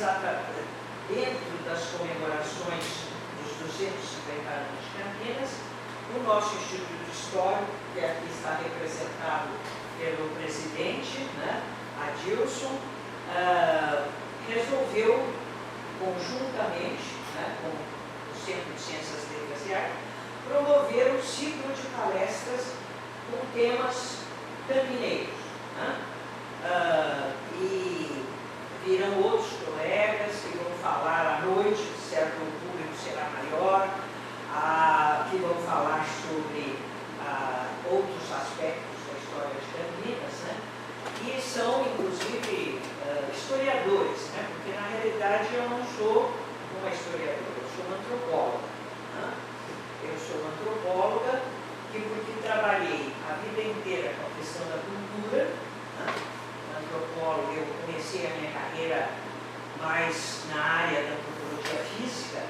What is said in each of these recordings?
exatamente dentro das comemorações dos 250 anos de Campinas, o nosso Instituto Histórico, que aqui está representado pelo presidente, né, Adilson, resolveu conjuntamente, né, com o Centro de Ciências Letras e Artes, promover um ciclo de palestras com temas campineiros, né? E virão outros colegas que vão falar à noite, certo, o público será maior, que vão falar sobre outros aspectos da história de Campinas, né? E são, inclusive, historiadores, né? Porque, na realidade, eu não sou uma historiadora, eu sou uma antropóloga, né? Eu sou uma antropóloga porque trabalhei a vida inteira com a questão da cultura, né? Antropóloga, eu comecei a minha carreira mais na área da antropologia física,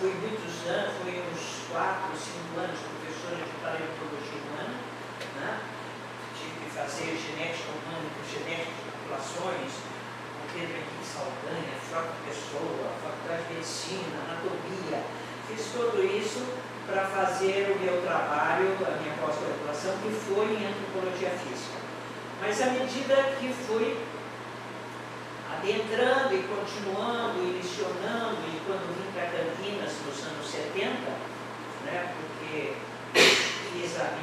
fui muitos anos, fui uns 4 ou 5 anos professora de paleontologia humana, né? Tive que fazer genética humana com genética de populações, com Pedro Henrique Saldanha, Frota Pessoa, Faculdade de Medicina, Anatomia. Fiz tudo isso para fazer o meu trabalho, a minha pós-graduação, que foi em antropologia física. Mas à medida que fui adentrando e continuando, e lecionando, e quando vim para Campinas nos anos 70, né, porque fiz a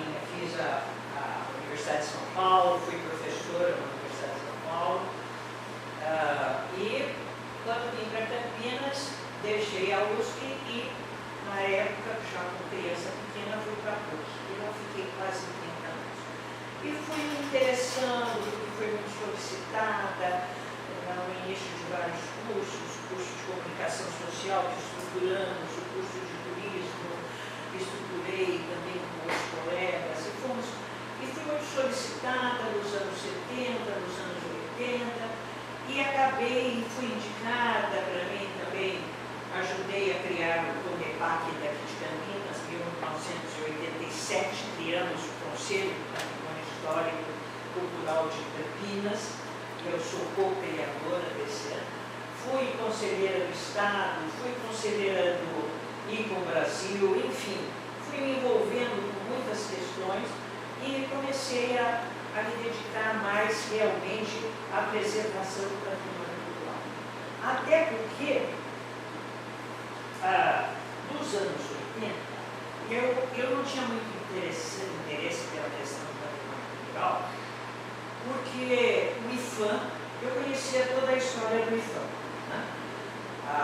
Universidade de São Paulo, fui professora na Universidade de São Paulo, e quando vim para Campinas, deixei a USP e, na época, já com criança pequena, fui para a PUC, e lá fiquei quase 30 anos. E fui me interessando, porque foi muito solicitada, no início de vários cursos, curso de comunicação social que estruturamos, o curso de turismo, que estruturei também com outros colegas, e fui muito solicitada nos anos 70, nos anos 80, e acabei, fui indicada para mim também, ajudei a criar o CONEPAC daqui de Campinas, em 1987, criamos o Conselho do Patrimônio Histórico Cultural de Campinas. Eu sou co-criadora desse ano. Fui conselheira do Estado, fui conselheira do ICOM Brasil, enfim, fui me envolvendo com muitas questões e comecei a me dedicar mais realmente à preservação do patrimônio cultural. Até porque, nos anos 80, eu não tinha muito interesse pela questão do patrimônio cultural, porque o IFAM, eu conhecia toda a história do IFAM, né? A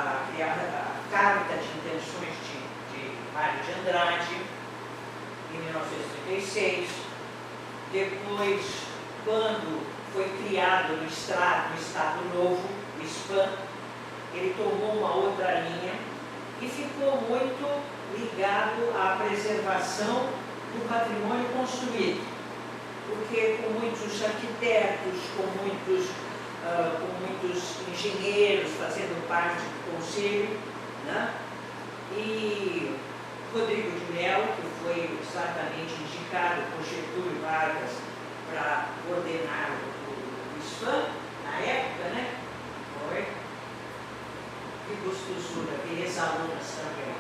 Carta de Intenções de Mário de Andrade, em 1936, depois, quando foi criado no Estado Novo, o SPAM, ele tomou uma outra linha e ficou muito ligado à preservação do patrimônio construído. Porque com muitos arquitetos, com muitos engenheiros fazendo parte do conselho, né? E Rodrigo de Mello, que foi exatamente indicado por Getúlio Vargas para coordenar o SPAM, na época, né? Foi. Que gostosura, ver ex-alunas também.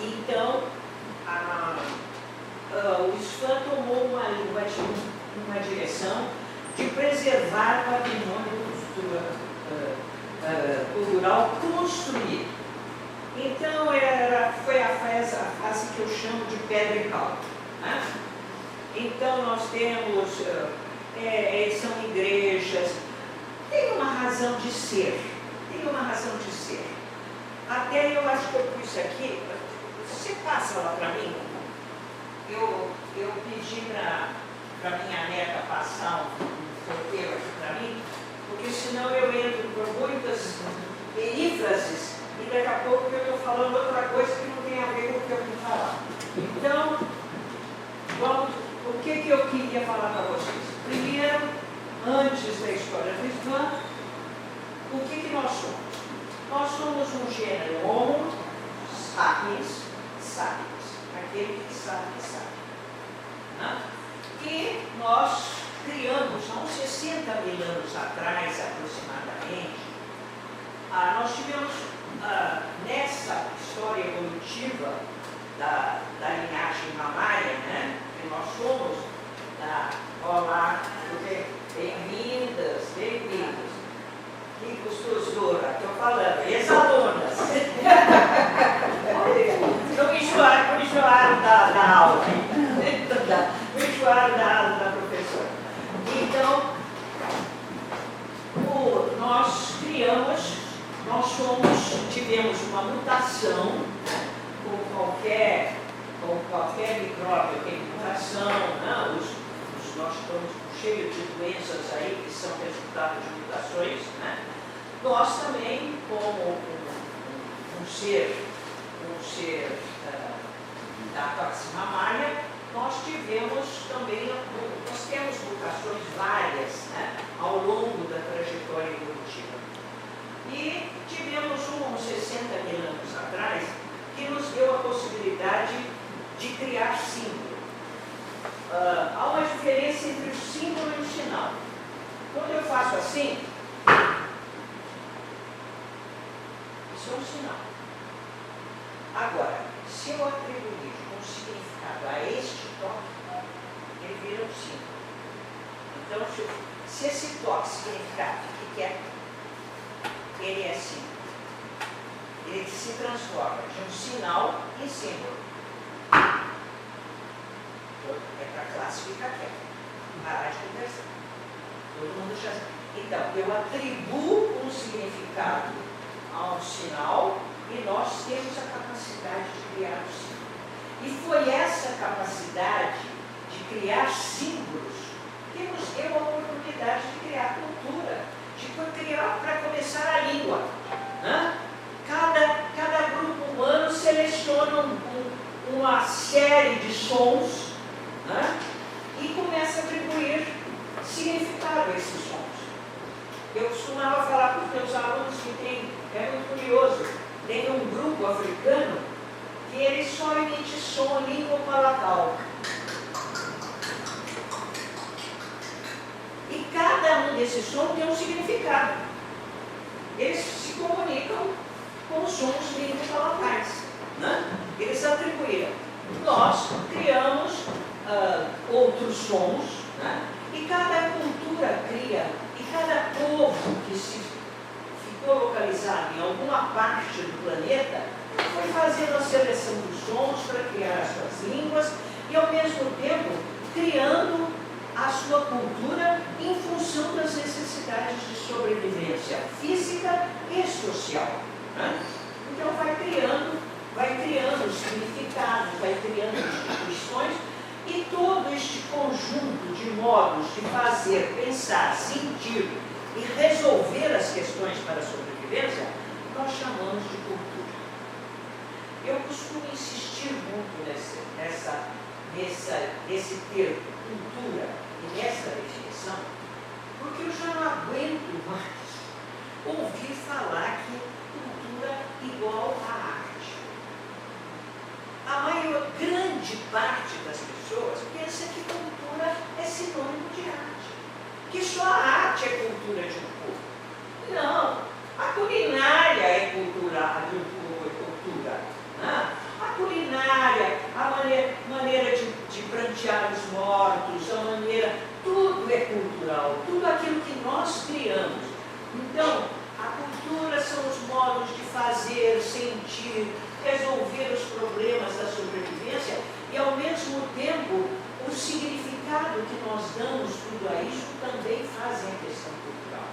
Então, o SPAM tomou uma direção de preservar o patrimônio cultural construído. Então, foi a fase que eu chamo de pedra e cal, né? Então, nós temos, são igrejas, tem uma razão de ser, Até eu acho que eu pus isso aqui, você passa lá para mim? Eu pedi para minha neta passar um roteiro aqui para mim, porque senão eu entro por muitas perífrases e daqui a pouco eu estou falando outra coisa que não tem a ver com o que eu vim falar. Então, o que eu queria falar para vocês? Primeiro, antes da história do Islã, o que nós somos? Nós somos um gênero Homo sapiens, aquele que sabe que sabe. Né? E nós criamos, há uns 60 mil anos atrás, aproximadamente, nós tivemos, nessa história evolutiva da linhagem mamária, né, que nós somos, olá, bem-vindas, bem-vindos. Que gostosura, estou falando, ex-alunas. Não me enjoaram da aula, me enjoaram da aula da professora. Então, nós criamos, tivemos uma mutação, qualquer micróbio tem mutação, né? Nós estamos cheios de doenças aí que são resultado de mutações, né? Nós também, como um ser da classe mamária, nós temos mutações várias, né? Ao longo da trajetória evolutiva. E tivemos uns 60 mil anos atrás que nos deu a possibilidade de criar símbolo. Há uma diferença entre o símbolo e o sinal. Quando eu faço assim, isso é um sinal. Agora, se eu atribuir um significado a este toque, ele vira um símbolo. Então, se esse toque significar o que é, ele é símbolo. Ele se transforma de um sinal em símbolo. É para classificar aqui. Parar de conversar. Todo mundo já sabe. Então, eu atribuo um significado a um sinal e nós temos a capacidade de criar o símbolo. E foi essa capacidade de criar símbolos que nos deu a oportunidade de criar cultura, de criar, para começar, a língua. Né? Cada grupo humano seleciona uma série de sons, né? E começa a atribuir significado a esses sons. Eu costumava falar para os meus alunos que é muito curioso, tem um grupo africano que ele só emite som língua palatal. E cada um desses sons tem um significado. Eles se comunicam com os sons língua palatais. Né? Eles atribuíram. Nós criamos outros sons, né? E cada cultura cria, e cada povo que se ficou localizado em alguma parte do planeta foi fazendo a seleção dos sons para criar as suas línguas e, ao mesmo tempo, criando a sua cultura em função das necessidades de sobrevivência física e social. Né? Então, vai criando significados, vai criando instituições, e todo este conjunto de modos de fazer, pensar, sentir e resolver as questões para a sobrevivência, nós chamamos de cultura. Eu costumo insistir muito nesse termo, cultura, e nessa definição, porque eu já não aguento mais ouvir falar que cultura igual a arte. A grande parte das pessoas pensa que cultura é sinônimo de arte, que só a arte é cultura de um povo. Não, a culinária é cultura de um povo, é cultura. Né? A culinária, a maneira de prantear os mortos, tudo é cultural, tudo aquilo que nós criamos. Então, a cultura são os modos de fazer, sentir, resolver os problemas da sobrevivência e, ao mesmo tempo, o significado que nós damos tudo a isso também fazem a questão cultural.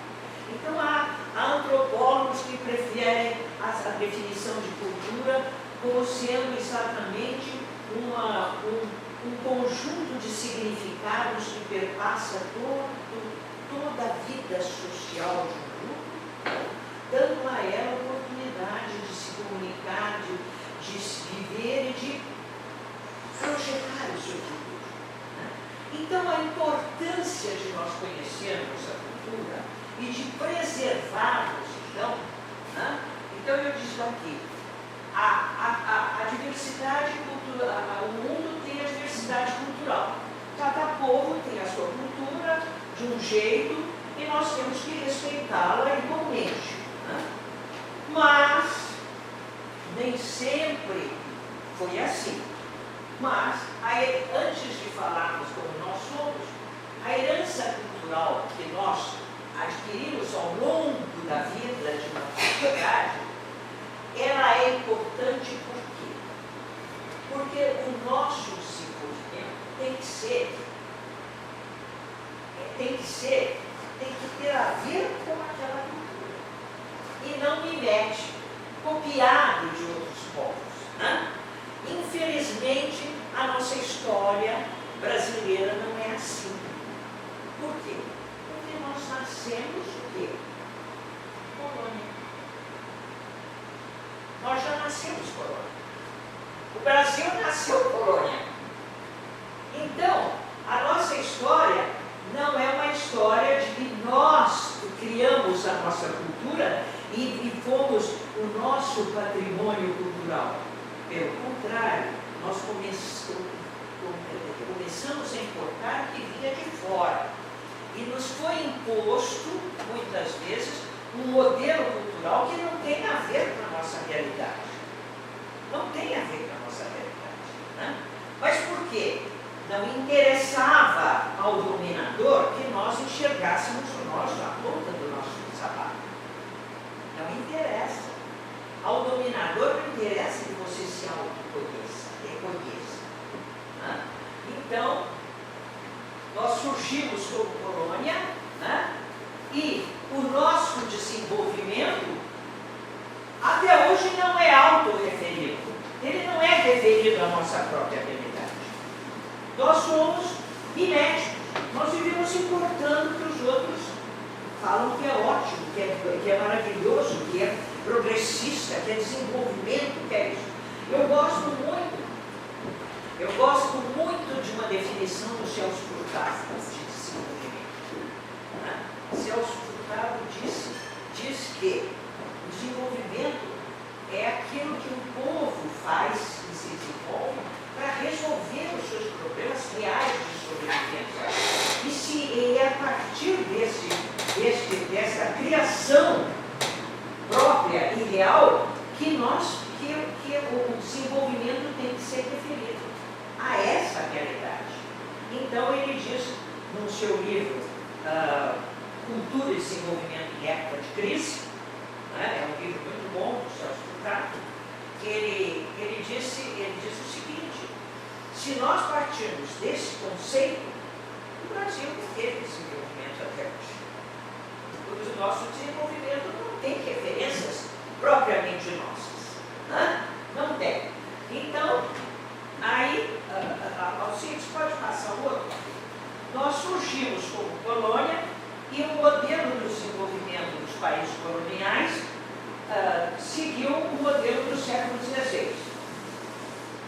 Então, há antropólogos que preferem a definição de cultura como sendo exatamente um conjunto de significados que perpassa toda a vida social de um grupo, dando a ela a oportunidade de se comunicar, de se viver e de projetar o seu futuro. Né? Então, a importância de nós conhecermos a cultura e de preservarmos, então, né? Então eu disse aqui, a diversidade cultural, o mundo tem a diversidade cultural. Cada povo tem a sua cultura de um jeito e nós temos que respeitá-la igualmente, né? Mas nem sempre foi assim. Mas, antes de falarmos como nós somos, a herança cultural que nós adquirimos ao longo da vida de uma sociedade, ela é importante por quê? Porque o nosso desenvolvimento tem que ter a ver com aquela cultura. E não mimete, copiado de outros povos, né? Infelizmente, a nossa história brasileira não é assim. Por quê? Porque nós nascemos o quê? Colônia. Nós já nascemos colônia. O Brasil nasceu colônia. Então, a nossa história não é uma história de que nós criamos a nossa cultura e fomos o nosso patrimônio cultural. Pelo contrário, nós começamos a importar o que vinha de fora. E nos foi imposto, muitas vezes, um modelo cultural que não tem a ver com a nossa realidade. Não tem a ver com a nossa realidade, né? Mas por quê? Não interessava ao dominador que nós enxergássemos o nosso, a ponta do nosso sapato. Não interessa. Ao dominador não interessa que você se autoconheça, reconheça, né? Então, nós surgimos como colônia, né? E o nosso desenvolvimento até hoje não é autorreferido. Ele não é referido à nossa própria realidade. Nós somos miméticos. Nós vivemos importando que os outros falam que é ótimo, que é maravilhoso, que é progressista, que é desenvolvimento, que é isso. Eu gosto muito de uma definição do Celso Furtado de desenvolvimento, né? Celso Furtado diz que o desenvolvimento é aquilo que um povo faz e se desenvolve para resolver os seus problemas reais de sobrevivência. E é a partir dessa criação própria e real que o desenvolvimento tem que ser referido a essa realidade. Então ele diz no seu livro Cultura e Desenvolvimento em Época de Crise, né? É um livro muito bom do Celso Furtado, que ele diz o seguinte: se nós partirmos desse conceito, o Brasil não teve desenvolvimento até hoje. O nosso desenvolvimento não tem referências propriamente nossas, né? Não tem. Então, aí, Alcides, pode passar o outro? Nós surgimos como colônia e o modelo do desenvolvimento dos países coloniais seguiu o modelo do século XVI.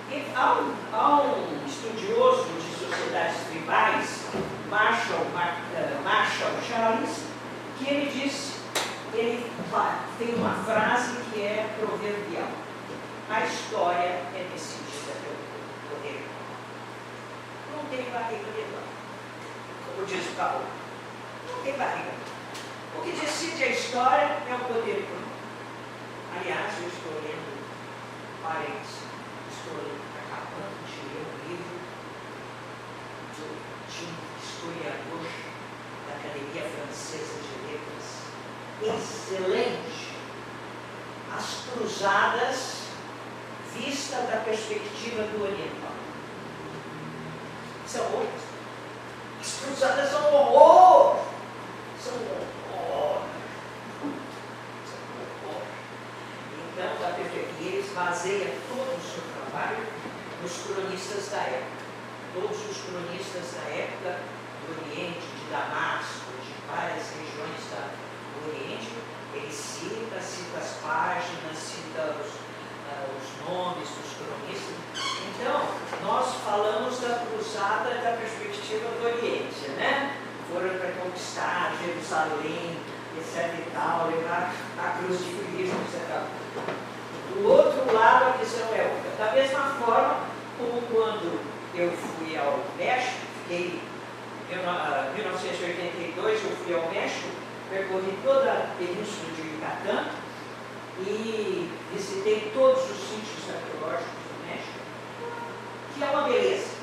E há um estudioso de sociedades tribais, Marshall Challis, que ele tem uma frase que é proverbial: a história é decidida pelo poder econômico. Não tem barriga de dono, como diz o Paulo. Não tem barriga. O que decide a história é o poder econômico. Aliás, eu estou lendo, acabando de ler um livro de um historiador da Academia Francesa de Letras, excelente. As Cruzadas vista da perspectiva do oriental. São outras. As Cruzadas são horror. São horror. Então, eles baseiam todo o seu trabalho nos cronistas da época. Todos os cronistas da época do Oriente, de Damasco, de várias regiões do Oriente, ele cita as páginas, cita os nomes dos cronistas. Então, nós falamos da cruzada da perspectiva do Oriente, né? Foram para conquistar Jerusalém, etc e tal, levar a cruz de Cristo, etc. Do outro lado, a visão é outra. Da mesma forma como quando eu fui ao México, fiquei, em 1982 eu fui ao México, percorri toda a península de Yucatán e visitei todos os sítios arqueológicos do México, que é uma beleza,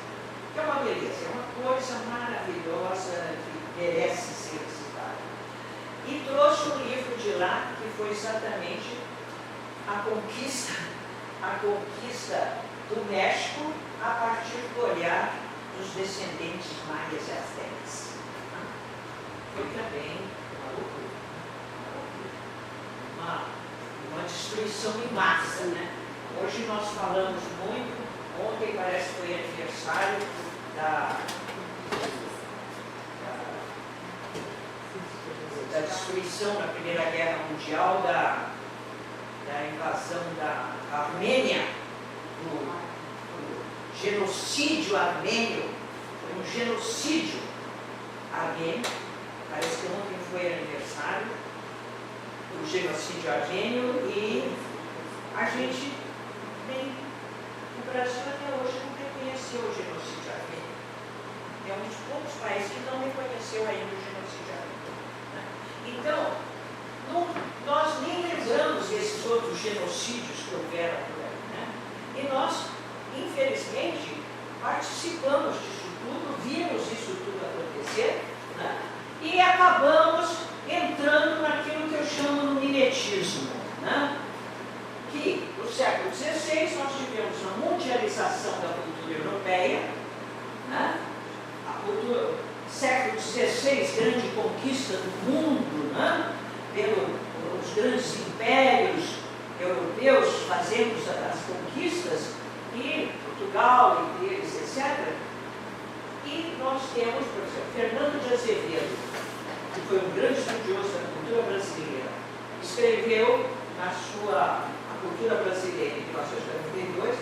é uma coisa maravilhosa que merece ser visitada. E trouxe um livro de lá que foi exatamente a conquista do México a partir do olhar dos descendentes maias e astecas. Foi também uma destruição em massa, né? Hoje nós falamos muito, ontem parece que foi aniversário da destruição na Primeira Guerra Mundial, da invasão da Armênia, do genocídio armênio, foi um genocídio armênio, parece que ontem foi aniversário do genocídio armênio, e a gente, o Brasil até hoje não reconheceu o genocídio armênio. É um dos poucos países que não reconheceu ainda o genocídio armênio, né? Então, nós nem lembramos desses outros genocídios que houveram por aí, né? E nós, infelizmente, participamos disso tudo, vimos isso tudo acontecer, né? E acabamos entrando naquilo que eu chamo no mimetismo, né? Que no século XVI nós tivemos uma mundialização da cultura europeia, né? A cultura, século XVI, grande conquista do mundo, né? Pelos grandes impérios europeus fazendo as conquistas, e Portugal, e eles, etc. E nós temos, por exemplo, Fernando de Azevedo, que foi um grande estudioso da cultura brasileira, escreveu na sua A Cultura Brasileira, em 1942,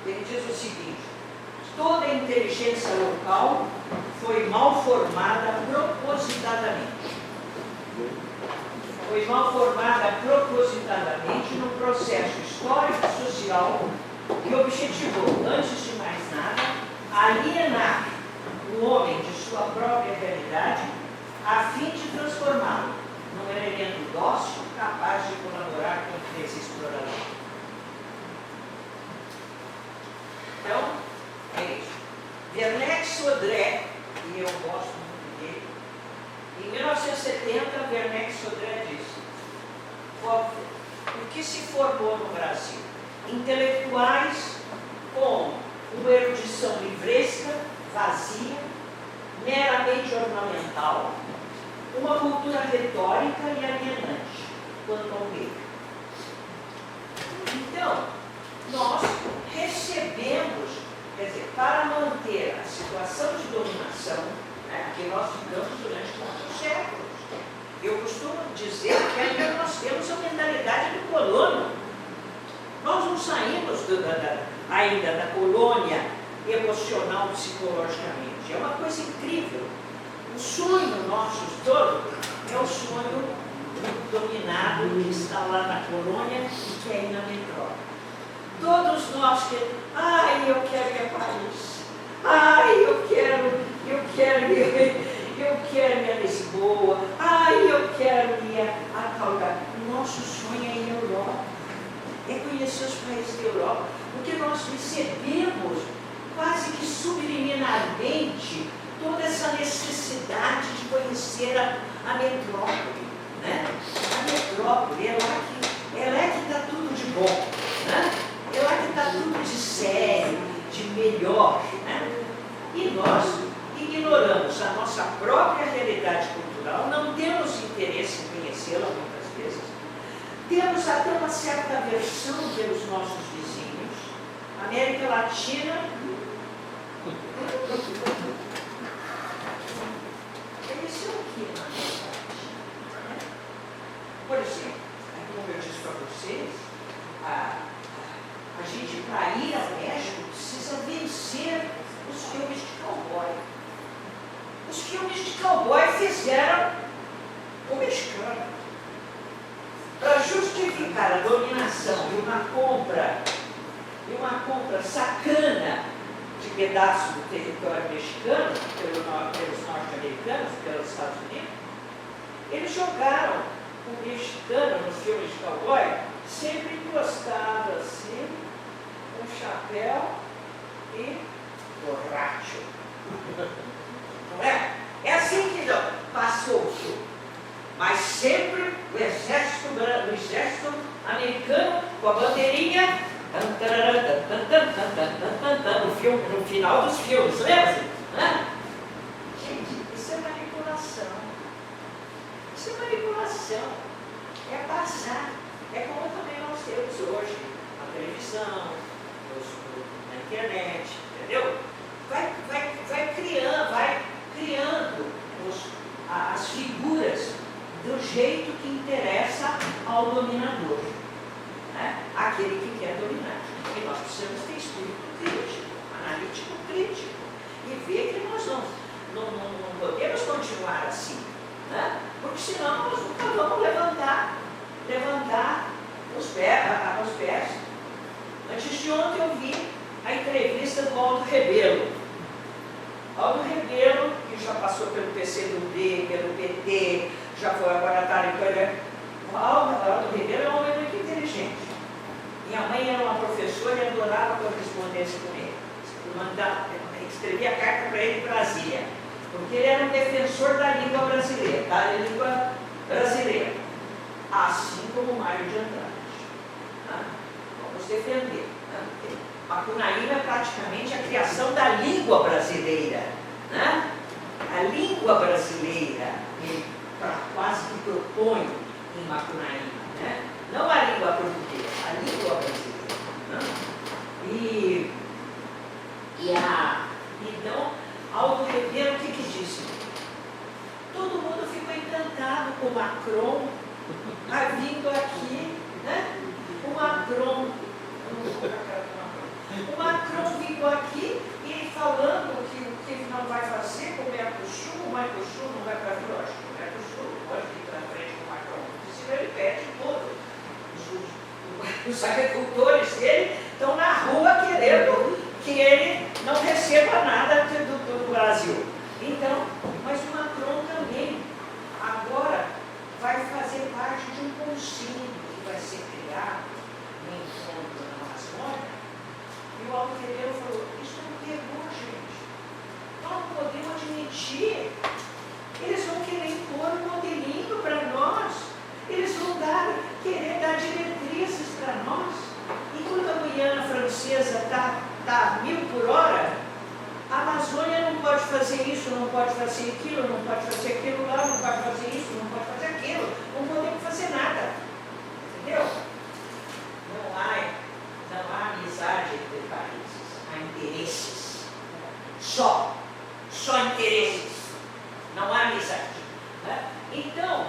ele diz o seguinte: toda a inteligência local foi mal formada propositadamente. Foi mal formada propositadamente no processo histórico e social que objetivou, antes de mais nada, alienar o homem de sua própria realidade a fim de transformá-lo num elemento dócil capaz de colaborar com o interesse explorador. Então, é isso. Werneck Sodré, e eu gosto muito dele, em 1970, Werneck Sodré disse: o que se formou no Brasil? Intelectuais com uma erudição livresca, vazia, meramente ornamental, uma cultura retórica e alienante quanto ao meio. Então, nós recebemos, quer dizer, para manter a situação de dominação, né, que nós ficamos durante muitos séculos. Eu costumo dizer que ainda nós temos a mentalidade do colono. Nós não saímos ainda da colônia emocional, psicologicamente. É uma coisa incrível. O sonho nosso todo é o sonho dominado que está lá na colônia e que é aí na metrópole. Todos nós que, eu quero ir a Paris, eu quero ir a Lisboa, eu quero ir a Calgary. O nosso sonho é ir à Europa, é conhecer os países da Europa, porque nós recebemos quase que subliminarmente toda essa necessidade de conhecer a metrópole, né? A metrópole, é lá que está tudo de bom, né? É lá que está tudo de sério, de melhor, né? E nós ignoramos a nossa própria realidade cultural, não temos interesse em conhecê-la muitas vezes, temos até uma certa aversão pelos nossos vizinhos. A América Latina conheceu o que na América Latina? Por exemplo, como eu disse para vocês, a gente, para ir ao México, precisa vencer os filmes de cowboy. Os filmes de cowboy fizeram o mexicano. Para justificar a dominação de uma compra sacana de pedaço do território mexicano, pelos norte-americanos, pelos Estados Unidos, eles jogaram o mexicano nos filmes de cowboy, sempre encostado assim, com chapéu e borracho. Não é? É assim que passou o filme. Mas sempre o exército americano com a bandeirinha no final dos filmes, lembra? Gente, isso é manipulação. Isso é manipulação. É passar. É como também nós temos hoje a televisão, na internet, entendeu? Vai criando as figuras do jeito que interessa ao dominador, né? Aquele que quer dominar. E nós precisamos ter espírito crítico, analítico crítico, e ver que nós não podemos continuar assim, né? Porque senão nós nunca vamos levantar os pés. Antes de ontem eu vi a entrevista do Aldo Rebelo. Aldo Rebelo, que já passou pelo PCdoB, pelo PT, já foi agora está em o Aldo Rebelo é um homem muito inteligente. Minha mãe era uma professora e adorava correspondência com ele. Escrevia carta para ele em Brasília, porque ele era um defensor da língua brasileira, assim como o Mário de Andrade. Vamos defender. Macunaíma é praticamente a criação da língua brasileira. Né? A língua brasileira, ele quase que propõe em Macunaíma. Né? Não a língua portuguesa, a língua brasileira. Né? Então, Aldo Rebelo, o que disse? Todo mundo ficou encantado com o Macron vindo aqui, né? O Macron vindo aqui e falando que ele não vai fazer com o Mercosul não vai para a lógica. O Mercosul pode ir para frente com o Macron, porque senão ele perde tudo. Os agricultores dele estão na rua querendo que ele não receba nada do Brasil. Então, mas o Macron também agora vai fazer parte de um conselho que vai ser criado no encontro na Amazônia. E o Aldo Rebelo falou, isso não pegou, gente. Nós não podemos admitir. Eles vão querer impor um modelinho para nós. Eles vão querer dar diretrizes para nós. Enquanto a Guiana Francesa está a 1000 por hora, a Amazônia não pode fazer isso, não pode fazer aquilo, não pode fazer aquilo lá, não pode fazer isso, não pode fazer aquilo. Não podemos fazer nada. Entendeu? Não há amizade entre países, há interesses. Só interesses. Não há amizade. Né? Então,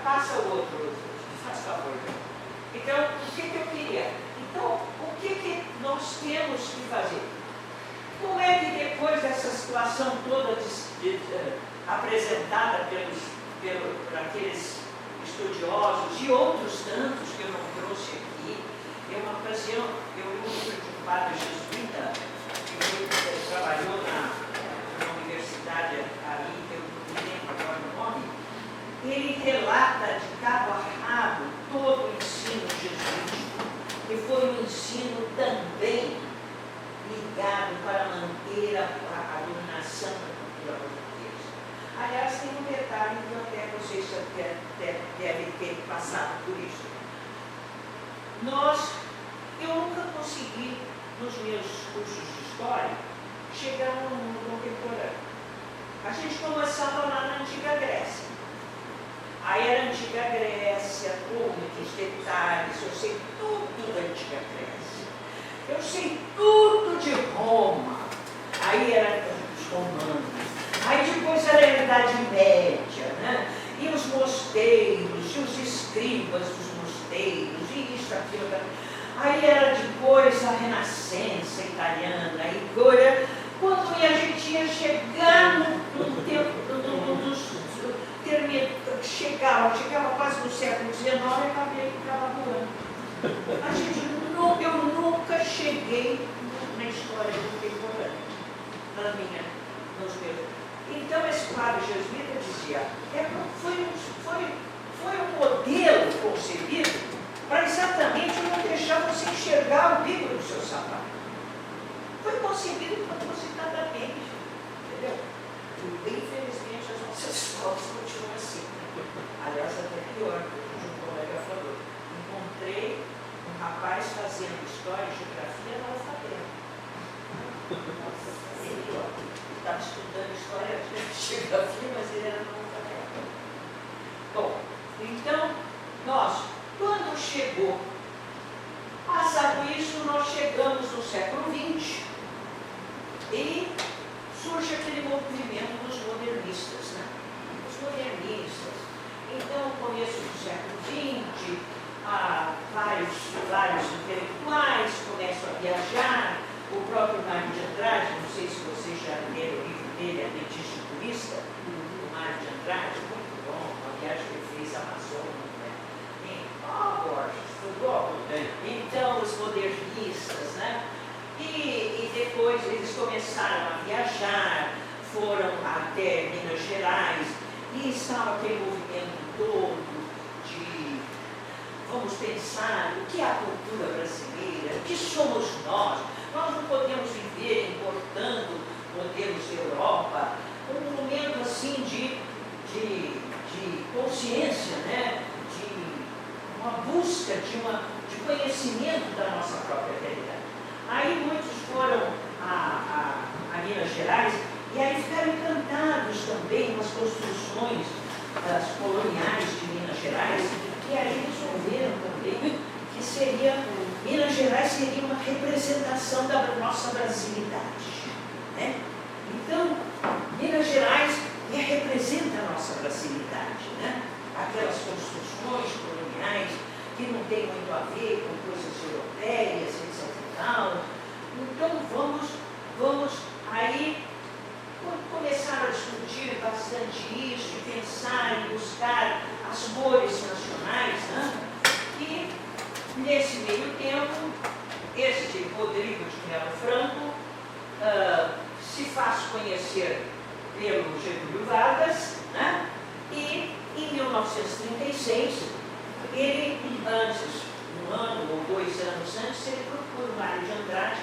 passa o outro, faz favor. Então, o que eu queria? Então, o que nós temos que fazer? Como é que depois dessa situação toda apresentada por aqueles estudiosos e outros tantos que eu não trouxe aqui, em uma ocasião eu li um livro de um padre jesuíta que trabalhou na universidade ali, que eu não lembro agora o nome. Ele relata de cabo a rabo todo o ensino jesuítico, que foi um ensino também ligado para manter a dominação da cultura portuguesa. Aliás, tem um detalhe que até vocês devem ter passado por isso. Eu nunca consegui, nos meus cursos de história, chegar no mundo contemporâneo. A gente começava lá na Antiga Grécia. Aí era a Antiga Grécia, muitos detalhes, eu sei tudo da Antiga Grécia. Eu sei tudo de Roma. Aí era os romanos. Aí depois era a Idade Média, né? E os mosteiros, e os escribas dos mosteiros, e isso, aquilo, aí era depois a Renascença italiana, e agora, quando a gente ia chegar no tempo dos chegava quase no século XIX e acabei ficava voando. Eu nunca cheguei na história contemporânea, nos meus. Então, esse padre jesuíta dizia, foi um modelo concebido para exatamente não deixar você enxergar o bico do seu sapato. Foi concebido para você estar bem, entendeu? E, infelizmente, as nossas escolas continuam assim. Aliás, até pior, como um colega falou. Encontrei um rapaz fazendo história e geografia na alfabeto. Ele estava estudando história e geografia, mas ele era na alfabeto. Bom, então, quando chegou, passado isso, nós chegamos no século XX e surge aquele movimento dos modernistas, né? Os modernistas. Então, no começo do século XX, vários intelectuais começam a viajar. O próprio Mário de Andrade, não sei se vocês já leram o livro dele, Adventista e Turista, do Mário de Andrade, muito bom, uma viagem que ele fez à Amazônia, né? Borges, tudo. Então, os modernistas, né? E depois eles começaram a viajar, foram até Minas Gerais, e estava aquele movimento todo de vamos pensar o que é a cultura brasileira, o que somos nós. Nós não podemos viver importando modelos da Europa. Um momento assim de consciência, né? De uma busca de conhecimento da nossa própria realidade. Aí muitos foram a Minas Gerais e aí ficaram encantados também com as construções das coloniais de Minas Gerais, e aí resolveram também que Minas Gerais seria uma representação da nossa brasilidade, né? Então, Minas Gerais representa a nossa brasilidade, né? Aquelas construções coloniais que não tem muito a ver com coisas europeias, etc. Então, vamos aí começar a discutir bastante isso, pensar e buscar as cores nacionais, né? E, nesse meio tempo, este Rodrigo de Melo Franco se faz conhecer pelo Getúlio Vargas, né? E, em 1936, ele, um ano ou 2 anos antes, ele procura o Mário de Andrade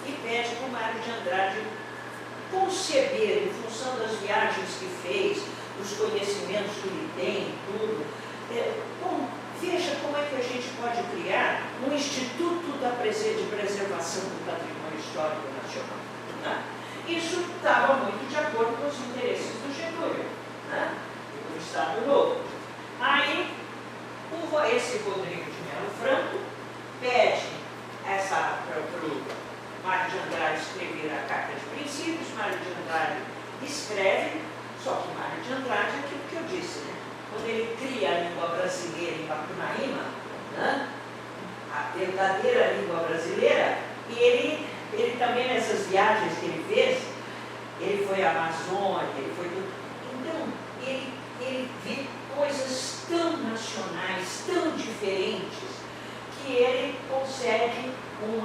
e pede para o Mário de Andrade conceber, em função das viagens que fez, dos conhecimentos que ele tem, tudo, veja como é que a gente pode criar um Instituto de Preservação do Patrimônio Histórico Nacional, né? Isso estava muito de acordo com os interesses do Getúlio, né? Do Estado Novo. Aí, esse Rodrigo de Melo Franco pede para o Mário de Andrade escrever a Carta de Princípios. Mário de Andrade escreve, só que Mário de Andrade é aquilo que eu disse, né? Quando ele cria a língua brasileira em Macunaíma, né? A verdadeira língua brasileira, e ele também, nessas viagens que ele fez, ele foi à Amazônia, ele foi tudo. Então, ele viu coisas tão nacionais, tão diferentes, que ele concede um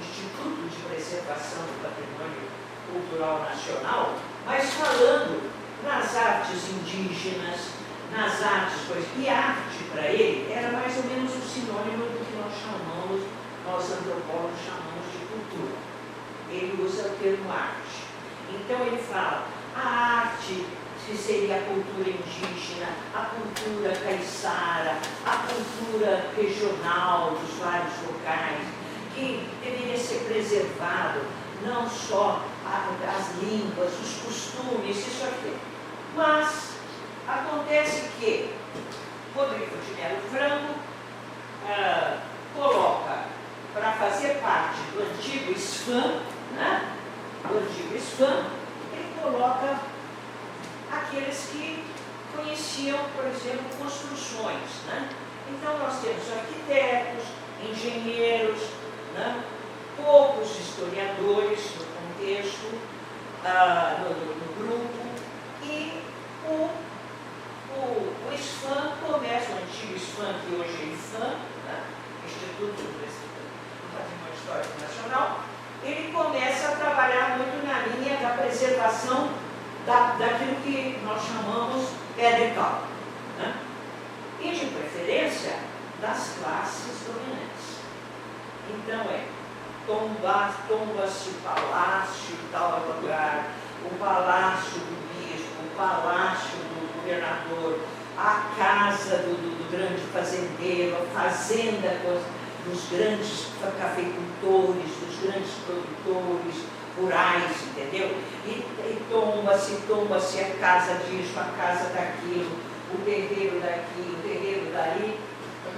Instituto de Preservação do Patrimônio Cultural Nacional, mas falando nas artes indígenas, nas artes, e arte para ele era mais ou menos um sinônimo do que nós antropólogos chamamos de cultura. Ele usa o termo arte. Então ele fala, a arte que seria a cultura indígena, a cultura caiçara, a cultura regional dos vários locais, que deveria ser preservado, não só as línguas, os costumes, isso aqui. Mas acontece que Rodrigo de Melo Franco coloca para fazer parte do antigo SFAM, né? Do antigo SFAM, ele coloca aqueles que conheciam, por exemplo, construções, né? Então nós temos arquitetos, engenheiros, né? Poucos historiadores no contexto, no grupo, e o SFAM começa, o antigo SFAM, que hoje é IFAM, né? Instituto do Patrimônio Histórico Nacional, população daquilo que nós chamamos pedrical, né? E de preferência das classes dominantes. Então tomba-se o palácio de tal lugar, o palácio do bispo, o palácio do governador, a casa do grande fazendeiro, a fazenda dos grandes cafeicultores, dos grandes produtores rurais, entendeu? E tomba-se a casa disso, a casa daquilo, o terreiro daqui, o terreiro dali.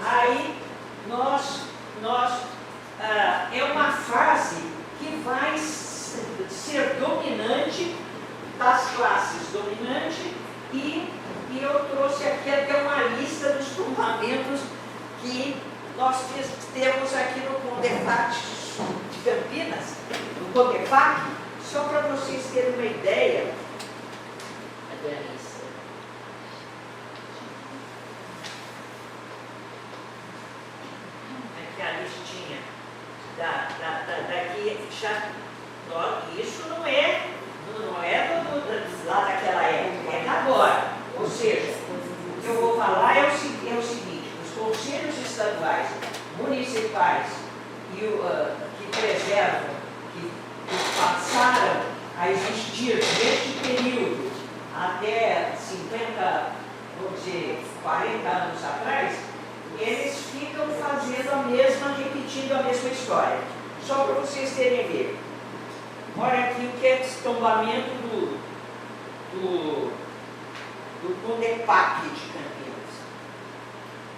Aí é uma fase que vai ser dominante das classes dominantes e eu trouxe aqui até uma lista dos tombamentos que nós temos aqui no Condefac de Campinas, no Condefac, só para vocês terem uma ideia. Aqui a listinha daqui já. Isso não é lá daquela época, é agora. Ou seja, o que eu vou falar é o seguinte: os conselhos estaduais, municipais que preservam, que passaram a existir neste período até 50, vamos dizer, 40 anos atrás, eles ficam repetindo a mesma história. Só para vocês terem ver. Olha aqui o que é esse tombamento do Condepac de Campinas.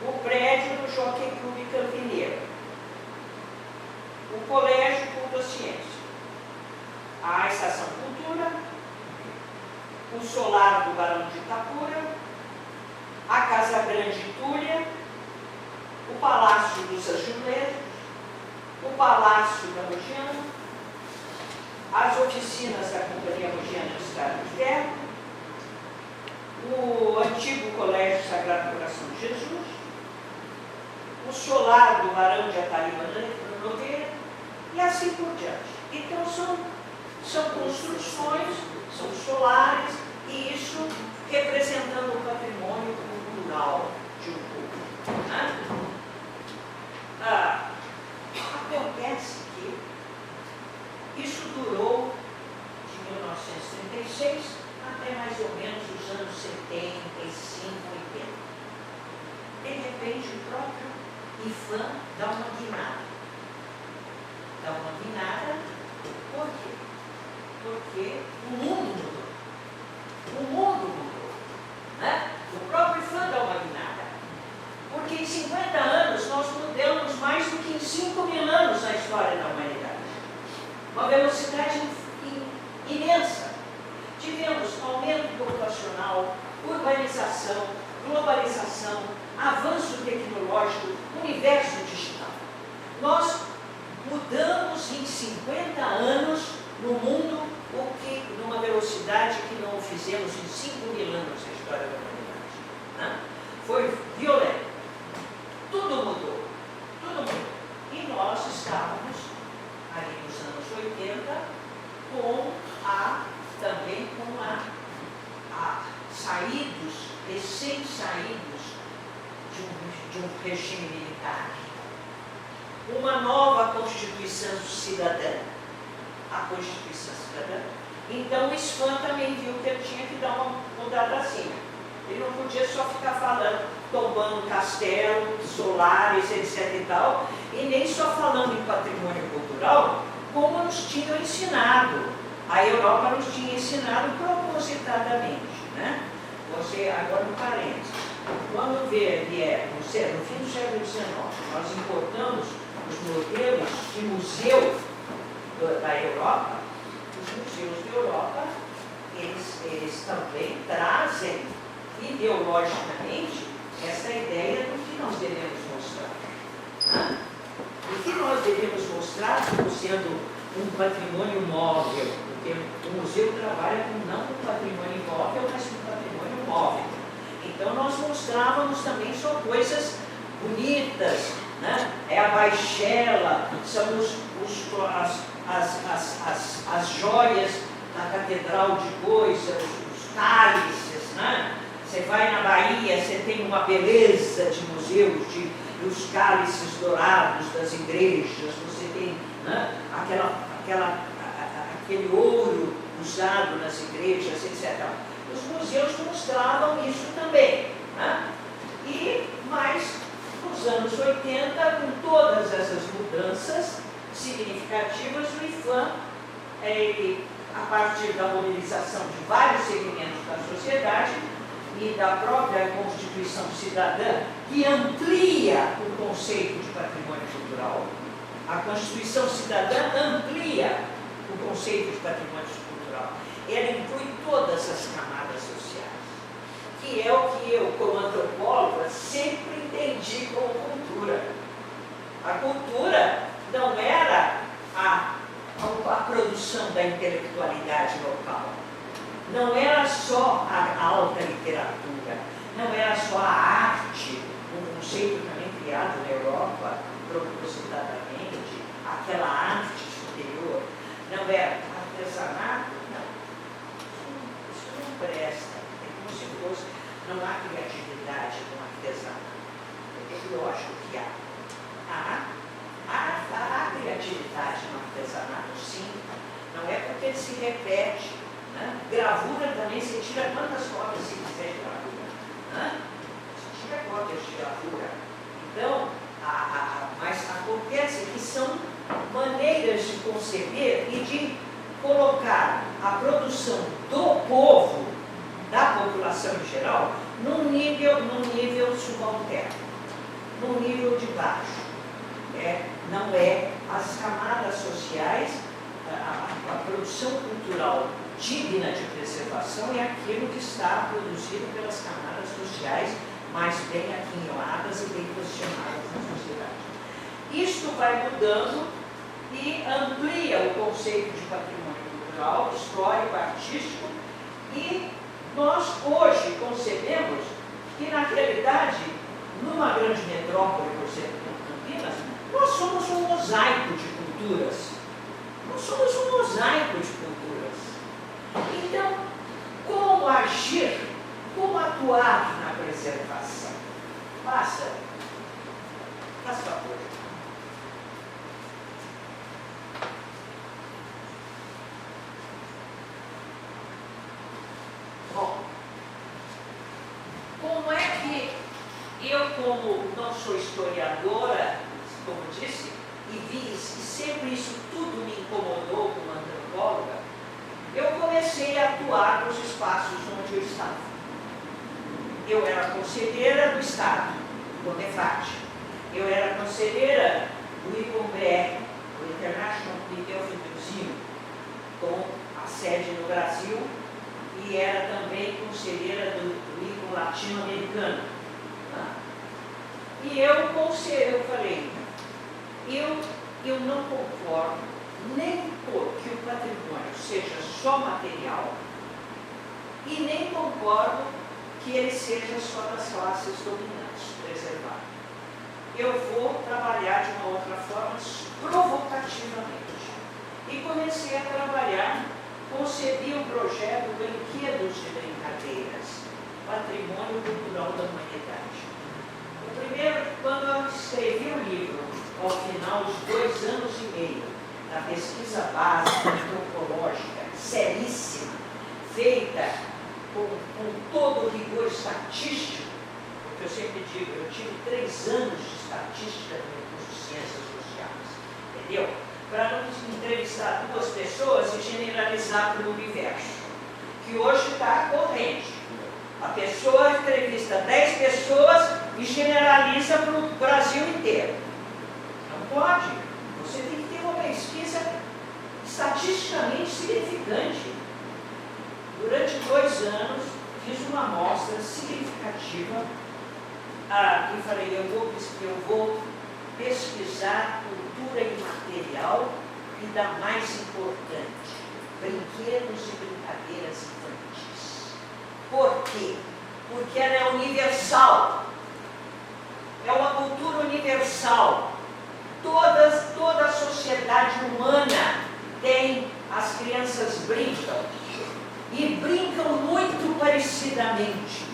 O prédio do Jockey Clube Campineiro. O Colégio Culto à Ciência. A Estação Cultura. O Solar do Barão de Itapura. A Casa Grande Túlia. O Palácio dos Azulejos. O Palácio da Mogiana. As oficinas da Companhia Mogiana do Estado de Ferro, o antigo Colégio Sagrado Coração de Jesus, o solar do Barão de Ataliba Nogueira e assim por diante. Então são construções, são solares e isso representando o patrimônio cultural de um povo. Né? Acontece que isso durou de 1936 até mais ou menos os anos 75, 80. De repente, o próprio IFAM dá uma guinada. Dá uma guinada, por quê? Porque o mundo mudou. O mundo mudou. Né? O próprio IFAM dá uma guinada. Porque em 50 anos nós mudamos mais do que em 5.000 anos na história da humanidade. Uma velocidade imensa. Tivemos aumento populacional, urbanização, globalização, avanço tecnológico, universo digital. Nós mudamos em 50 anos no mundo o que numa velocidade que não fizemos em 5.000 anos na história da humanidade. Né? Foi violento. Tudo mudou. Tudo mudou. E nós estávamos ali nos anos 80, também com recém-saídos de um regime militar. Uma nova Constituição Cidadã, a Constituição Cidadã. Então o SFAM também viu que ele tinha que dar uma mudada assim. Ele não podia só ficar falando, tombando castelo, solares, etc. e tal, e nem só falando em patrimônio cultural, como nos tinham ensinado. A Europa nos tinha ensinado propositadamente. Né? Você, agora um parênteses, quando vier no fim do século XIX, nós importamos os modelos de museu da Europa, os museus da Europa, eles também trazem ideologicamente essa ideia do que nós devemos mostrar. Né? O que nós devemos mostrar como sendo um patrimônio móvel, porque o museu trabalha não com patrimônio imóvel, mas com patrimônio móvel. Então nós mostrávamos também só coisas bonitas, né? É a baixela, são as joias na catedral de coisas, os cálices, né? Você vai na Bahia, você tem uma beleza de museus, dos cálices dourados das igrejas, você tem, né, aquele ouro usado nas igrejas, etc. Os museus mostravam isso também, né? Mas nos anos 80, com todas essas mudanças significativas, o IPHAN, a partir da mobilização de vários segmentos da sociedade e da própria Constituição Cidadã, que amplia o conceito de patrimônio cultural. A Constituição Cidadã amplia o conceito de patrimônio cultural. Ela inclui todas as camadas sociais, que é o que eu, como antropóloga, sempre entendi como cultura. A cultura não era a produção da intelectualidade local. Não era só a alta literatura, não era só a arte, um conceito também criado na Europa, propositadamente, aquela arte superior. Não era artesanato, não. Isso não presta. É como se fosse, não há criatividade no artesanato. É lógico que há. Há criatividade no artesanato, sim. Não é porque ele se repete. Né? Gravura também, você tira quantas cópias se quiser de gravura. Né? Você tira cópias de gravura. Então, mas acontece que são maneiras de conceber e de colocar a produção do povo, da população em geral, num nível subalterno, num nível de baixo. Não é as camadas sociais, a produção cultural digna de preservação é aquilo que está produzido pelas camadas sociais mais bem aquinhoadas e bem posicionadas na sociedade. Isto vai mudando e amplia o conceito de patrimônio cultural, histórico, artístico, e nós hoje concebemos que, na realidade, numa grande metrópole, por exemplo, Campinas, nós somos um mosaico de culturas. Nós somos um mosaico de culturas. Então, como agir, como atuar na preservação? Faça favor. Bom, como é que eu, como não sou historiadora, como disse, e sempre isso tudo me incomodou como antropóloga, eu comecei a atuar nos espaços onde eu estava. Eu era conselheira do Estado, do Nefat. Eu era conselheira do ICOMBR, o International Committee of Museum, com a sede no Brasil, e era também conselheira do ICOM latino-americano. E eu falei, eu não concordo nem que o patrimônio seja só material e nem concordo que ele seja só das classes dominantes, preservado. Eu vou trabalhar de uma outra forma, provocativamente. E comecei a trabalhar, concebi o projeto Brinquedos de Brincadeiras, Patrimônio Cultural da Humanidade. O primeiro, quando eu escrevi o livro, ao final de 2 anos e meio, da pesquisa básica antropológica, seríssima, feita com todo o rigor estatístico, porque eu sempre digo, eu tive 3 anos de estatística no curso de ciências sociais, entendeu? Para não entrevistar 2 pessoas e generalizar para o universo, que hoje está corrente. A pessoa entrevista 10 pessoas e generaliza para o Brasil inteiro. Não pode. Você tem que ter uma pesquisa estatisticamente significante. Durante 2 anos, fiz uma amostra significativa e falei, eu vou pesquisar cultura imaterial e da mais importante, brinquedos e brincadeiras infantis. Por quê? Porque ela é universal. É uma cultura universal. Toda a sociedade humana tem as crianças crianças brincam, e brincam muito parecidamente,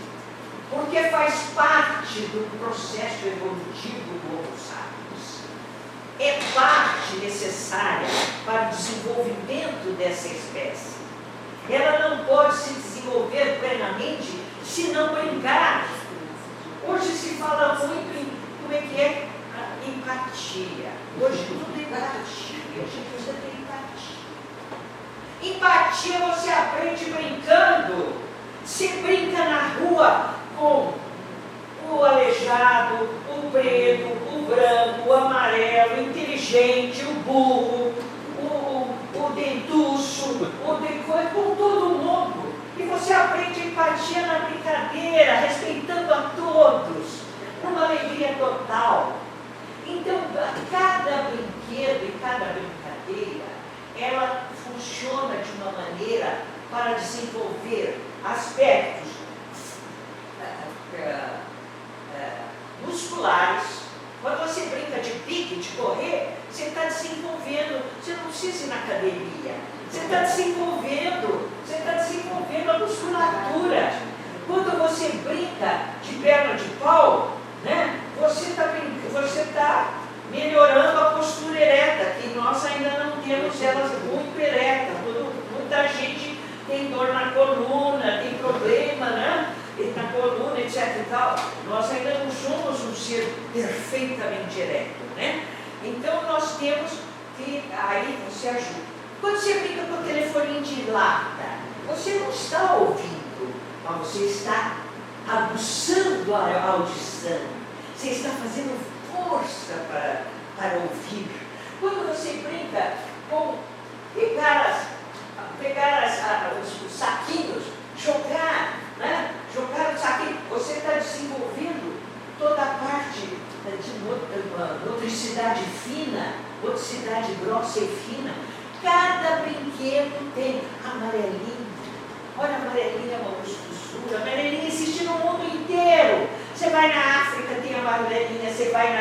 porque faz parte do processo evolutivo do Homo sapiens. É parte necessária para o desenvolvimento dessa espécie. Ela não pode se desenvolver plenamente se não brincar. Hoje se fala muito em, como é que é? A empatia. Hoje tudo é empatia. A gente precisa ter empatia. Empatia você aprende brincando. Você brinca na rua com o aleijado, o preto, o branco, o amarelo, o inteligente, o burro, o dentuço, com todo mundo. E você aprende empatia na brincadeira, respeitando a todos, numa alegria total. Então, cada brinquedo e cada brincadeira, ela funciona de uma maneira para desenvolver aspectos musculares. Quando você brinca de pique, de correr, você está desenvolvendo, você não precisa ir na academia, você está desenvolvendo a musculatura. Quando você brinca de perna de pau, né, você está melhorando a postura ereta, que nós ainda não temos elas muito ereta. Muita gente tem dor na coluna, tem problema, né? Na coluna, etc e tal. Nós ainda não somos um ser perfeitamente ereto, né? Então nós temos que, aí você ajuda. Quando você brinca com o telefoninho de lata, você não está ouvindo, mas você está aguçando a audição. Você está fazendo força para ouvir. Quando você brinca com pegar os saquinhos, jogar, né? Jogar o saquinho, você está desenvolvendo toda a parte de motricidade fina, motricidade grossa e fina. Cada brinquedo tem amarelinho. Olha, a amarelinha é uma luxúria. A amarelinha existe no mundo inteiro. Você vai na África, tem amarelinha. Você vai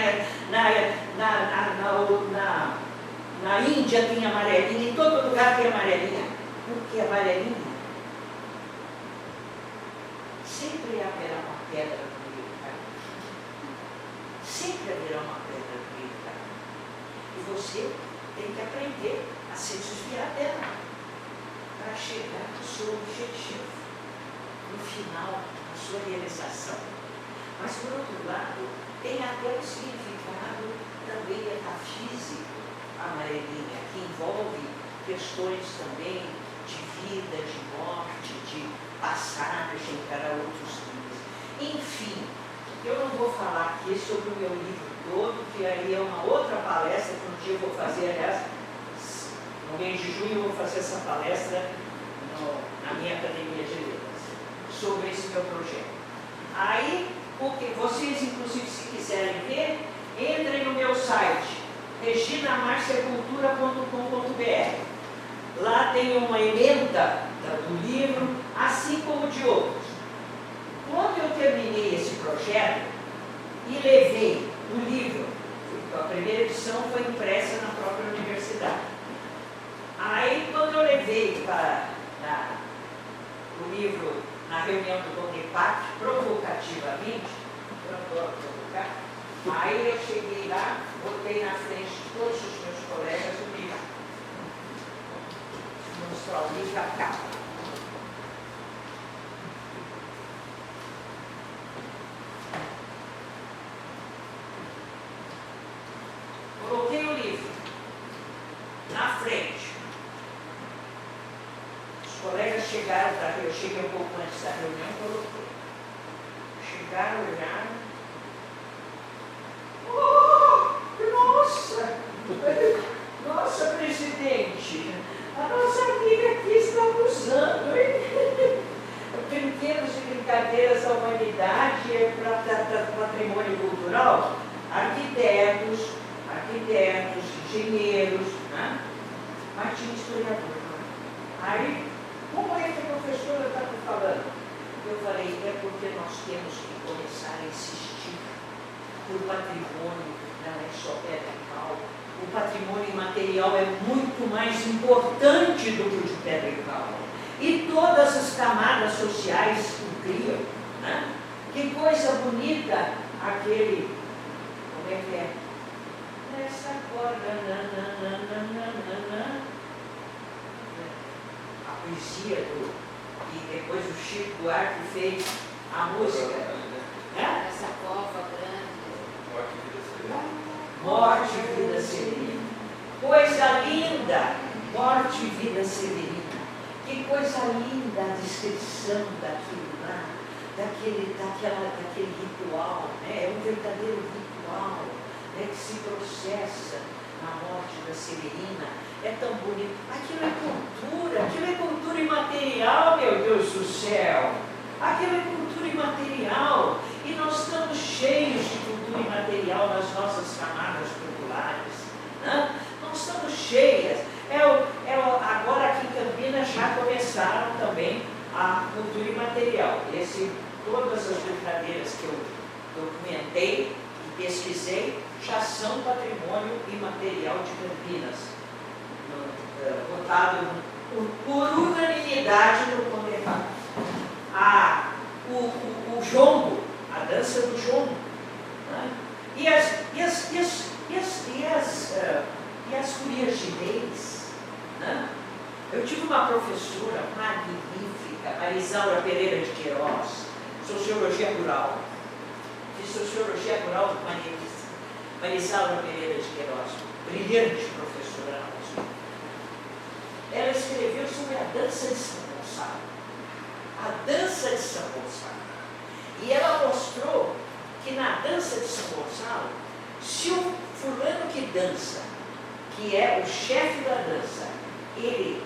na Índia, tem amarelinha. Em todo lugar tem amarelinha. Por que amarelinha? Sempre haverá uma pedra no meio do caminho. Sempre haverá uma pedra no meio do caminho. E você tem que aprender a se desviar dela para chegar no seu objetivo, no final, na sua realização. Mas, por outro lado, tem até um significado também metafísico, a amarelinha, que envolve questões também de vida, de morte, de passagem para outros níveis. Enfim, eu não vou falar aqui sobre o meu livro todo, que aí é uma outra palestra que um dia eu vou fazer, aliás, no mês de junho eu vou fazer essa palestra na minha academia de letras, sobre esse meu projeto. Aí, porque vocês, inclusive, se quiserem ver, entrem no meu site, reginamarciacultura.com.br. Lá tem uma ementa do livro, assim como de outros. Quando eu terminei esse projeto e levei o livro, a primeira edição foi impressa na própria universidade. Aí, quando eu levei o livro na reunião do Conepac, provocativamente, eu adoro provocar, aí eu cheguei lá, botei na frente de todos os meus colegas o livro. Mostrar o livro a capa. Coloquei o livro na frente. Os colegas chegaram, eu cheguei um pouco antes da reunião, coloquei. Chegaram, olharam. Oh, nossa! Nossa, presidente! A nossa amiga aqui está usando, hein? Brinquedos e brincadeiras da humanidade para patrimônio cultural. Arquitetos, engenheiros, né? Mas tinha historiador. Aí, como é que a professora está me falando? Eu falei, é porque nós temos que começar a insistir por patrimônio, não é só pedra e pau, o patrimônio imaterial é muito mais importante do que o de pedra e cal. E todas as camadas sociais o criam, né? Que coisa bonita aquele, como é que é? Nessa corda, a poesia que depois o Chico Buarque fez a música. Essa cova grande. Morte e vida serena. Coisa linda, morte e vida serena. Que coisa linda a descrição daquilo lá, daquele ritual, né? É um verdadeiro ritual, né, que se processa na morte da Severina. É tão bonito. Aquilo é cultura imaterial, meu Deus do céu. Aquilo é cultura imaterial. E nós estamos cheios de cultura imaterial nas nossas camadas populares, né? Nós estamos cheias. Agora aqui em Campinas já começaram também a cultura imaterial. Todas as brincadeiras que eu documentei e pesquisei já são patrimônio imaterial de Campinas, votado por unanimidade no Condenato. O jongo, a dança do jongo, né? E as folias de reis, né? Eu tive uma professora magnífica, Marisaura Pereira de Queiroz, Sociologia Rural. Fiz Sociologia Rural com Marisaura Pereira de Queiroz, brilhante professora na USP. Ela escreveu sobre a dança de São Gonçalo. A dança de São Gonçalo. E ela mostrou que na dança de São Gonçalo, se o fulano que dança, que é o chefe da dança, ele,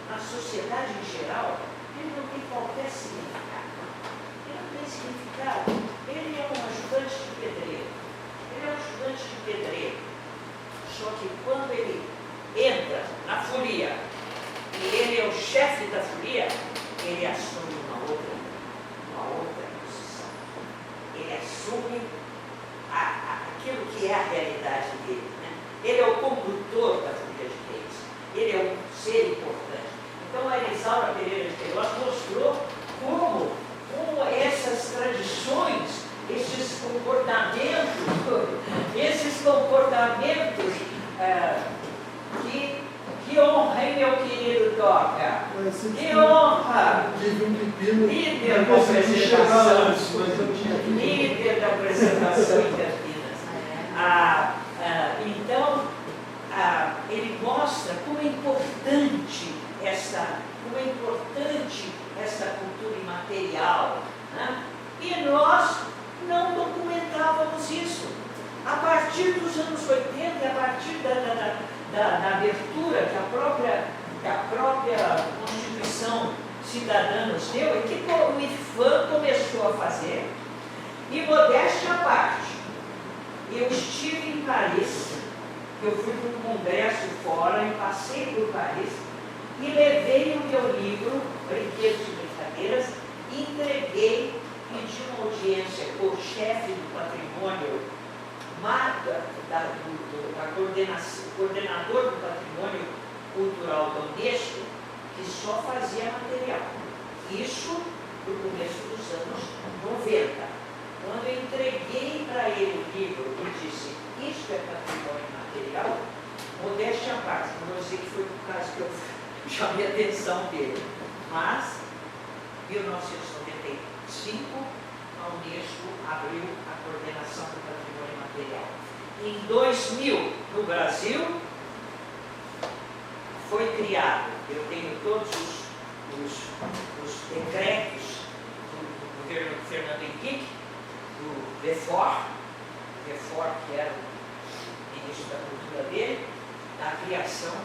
na sociedade em geral, ele não tem qualquer significado. Ele não tem significado. Ele é um ajudante de pedreiro. Só que quando ele entra na folia, e ele é o chefe da folia, ele assume uma outra posição. Ele assume aquilo que é a realidade dele, né? Ele é o condutor da folia de reis. Ele é um ser importante. Então a Marisaura Pereira de Queiroz mostrou como essas tradições, esses comportamentos que honra, hein, meu querido Toca? Que honra! Líder da apresentação. Líder da apresentação em Campinas. Então, ele mostra como é importante essa cultura imaterial, né? E nós não documentávamos isso. A partir dos anos 80, a partir da abertura que a própria Constituição Cidadã nos deu, é que o IFAM começou a fazer. E modéstia à parte, eu estive em Paris, eu fui para um congresso fora e passei por Paris e levei o meu livro, Brinquedos e Brincadeiras, e entreguei, pedi uma audiência com o chefe do patrimônio, coordenador do patrimônio cultural da Unesco, que só fazia material. Isso no começo dos anos 90. Quando eu entreguei para ele o livro e disse, isto é patrimônio material, modéstia à parte, não vou dizer que foi por causa que eu chamei a atenção dele, mas, em 1995, a Unesco abriu a coordenação do patrimônio material. Em 2000, no Brasil, foi criado, eu tenho todos os decretos do governo Fernando Henrique, do VEFOR, que era o ministro da cultura dele, da criação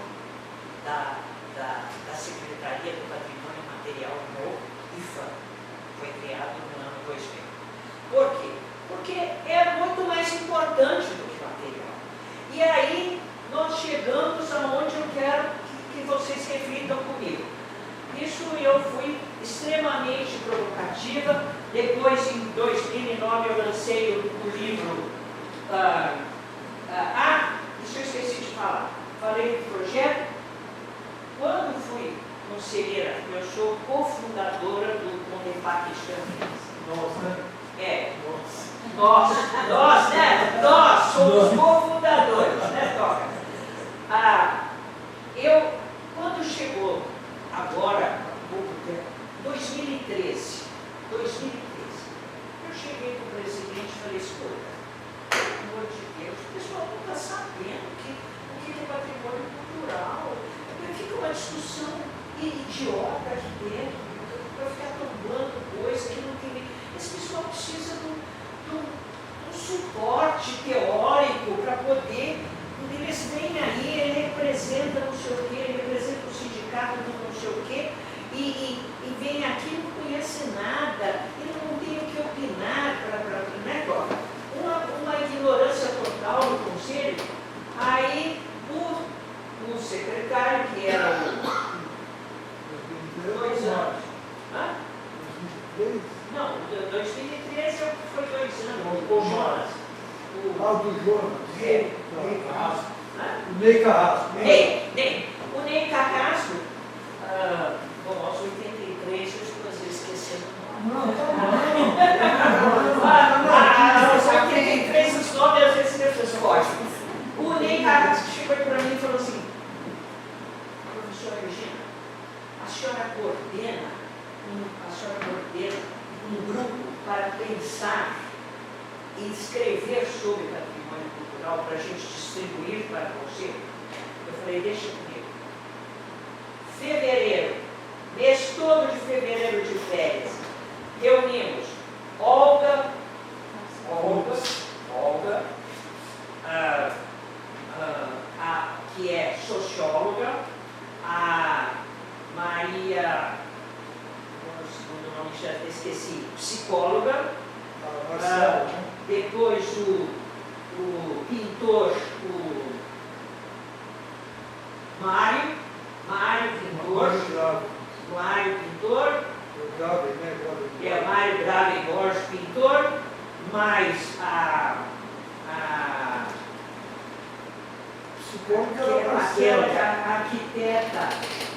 da Secretaria do Patrimônio Material no IFAM. Foi criado no ano 2000. Por quê? Porque é muito mais importante do que material. E aí nós chegamos aonde eu quero que vocês reflitam comigo. Isso eu fui extremamente provocativa. Depois, em 2009, eu lancei o livro Nós, né? Nós somos cofundadores, né, Toca? Quando chegou agora, há pouco tempo, 2013, eu cheguei para o presidente e falei, escuta, pelo amor de Deus, o pessoal não está sabendo o que é patrimônio cultural. Fica uma discussão idiota aqui dentro, para ficar tombando coisa que não tem. Esse pessoal precisa de um suporte teórico para poder. Eles vêm aí, ele representa não sei o quê, ele representa o sindicato do não sei o quê, e vem aqui e não conhece nada, ele não tem o que opinar né, uma ignorância total no conselho. Aí o secretário, que era o 2 anos. Hã? 2003? Não, 2013 foi 2 anos, o Jonas. Do Jonas. Ney Carrasco. Hã? O Ney Carrasco. Ney. O Ney Carrasco, bom, aos 83 eu estou às vezes esquecendo o nome. Aos 83 os nomes às vezes as fogem. O Ney Carrasco chegou para mim e falou assim, professora Regina, a senhora coordena um grupo para pensar e escrever sobre patrimônio cultural para a gente distribuir para você? Eu falei, deixa comigo. Fevereiro, mês todo de fevereiro de férias, reunimos Olga, que é socióloga, a Maria, o nome já esqueci, psicóloga, depois o pintor, o Mário Pintor, Mário Graven Borges, pintor, mais a aquela arquiteta,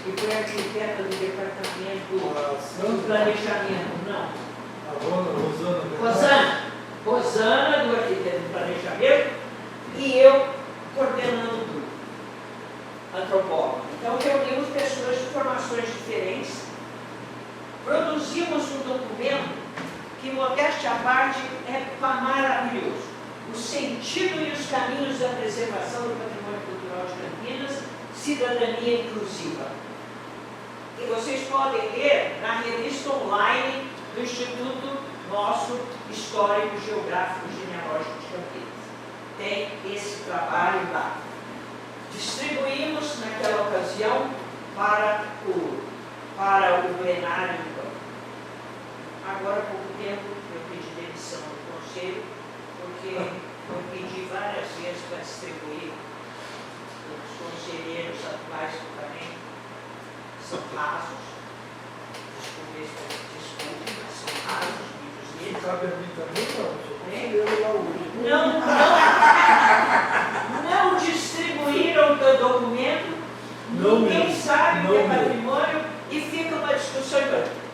que foi arquiteta do departamento do planejamento, não. Rosana, do arquiteto do planejamento, e eu coordenando o grupo, antropólogo. Então reunimos pessoas de formações diferentes, produzimos um documento que, modéstia à parte, é maravilhoso. O sentido e os caminhos da preservação do patrimônio cultural de Campinas, cidadania inclusiva. E vocês podem ler na revista online do Instituto nosso Histórico, Geográfico e Genealógico de Campinas. Tem esse trabalho lá. Distribuímos naquela ocasião para o plenário do campo. Agora, há pouco tempo, eu pedi demissão do conselho, porque eu pedi várias vezes para distribuir. Os conselheiros atuais também são rasos. Desculpe, mas são rasos, muitos deles. Cabe a mim também, não? Sou conselheiro lá hoje. Não distribuíram o documento, ninguém sabe o que é patrimônio e fica uma discussão.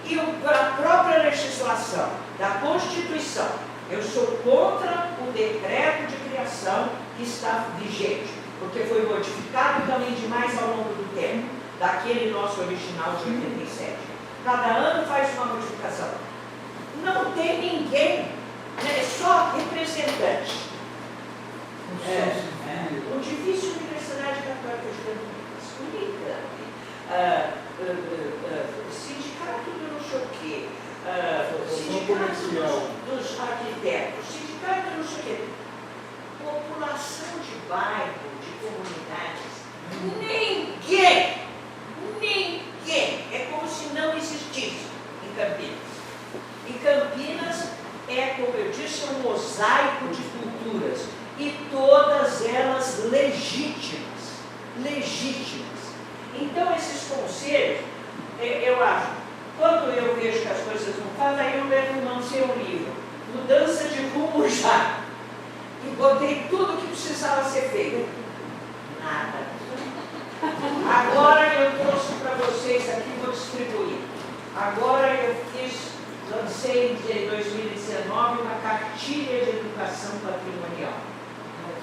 E a própria legislação da Constituição, eu sou contra o decreto de criação que está vigente, porque foi modificado também demais ao longo do tempo, daquele nosso original de 87. Cada ano faz uma modificação. Não tem ninguém, né, só representante. Um difícil Universidade Católica de Campinas, Unicamp, sindicato do não sei o quê, sindicato dos arquitetos, sindicato do não sei o quê, população de bairro, de comunidades, ninguém, é como se não existisse em Campinas. E Campinas é, como eu disse, um mosaico de culturas, e todas elas legítimas. Então, esses conselhos, eu acho, quando eu vejo que as coisas não fazem, aí eu levo não ser um livro, mudança de rumo já, e botei tudo que precisava ser feito. Nada. Agora eu trouxe para vocês aqui, vou distribuir. Agora eu fiz lancei em 2019 uma cartilha de educação patrimonial.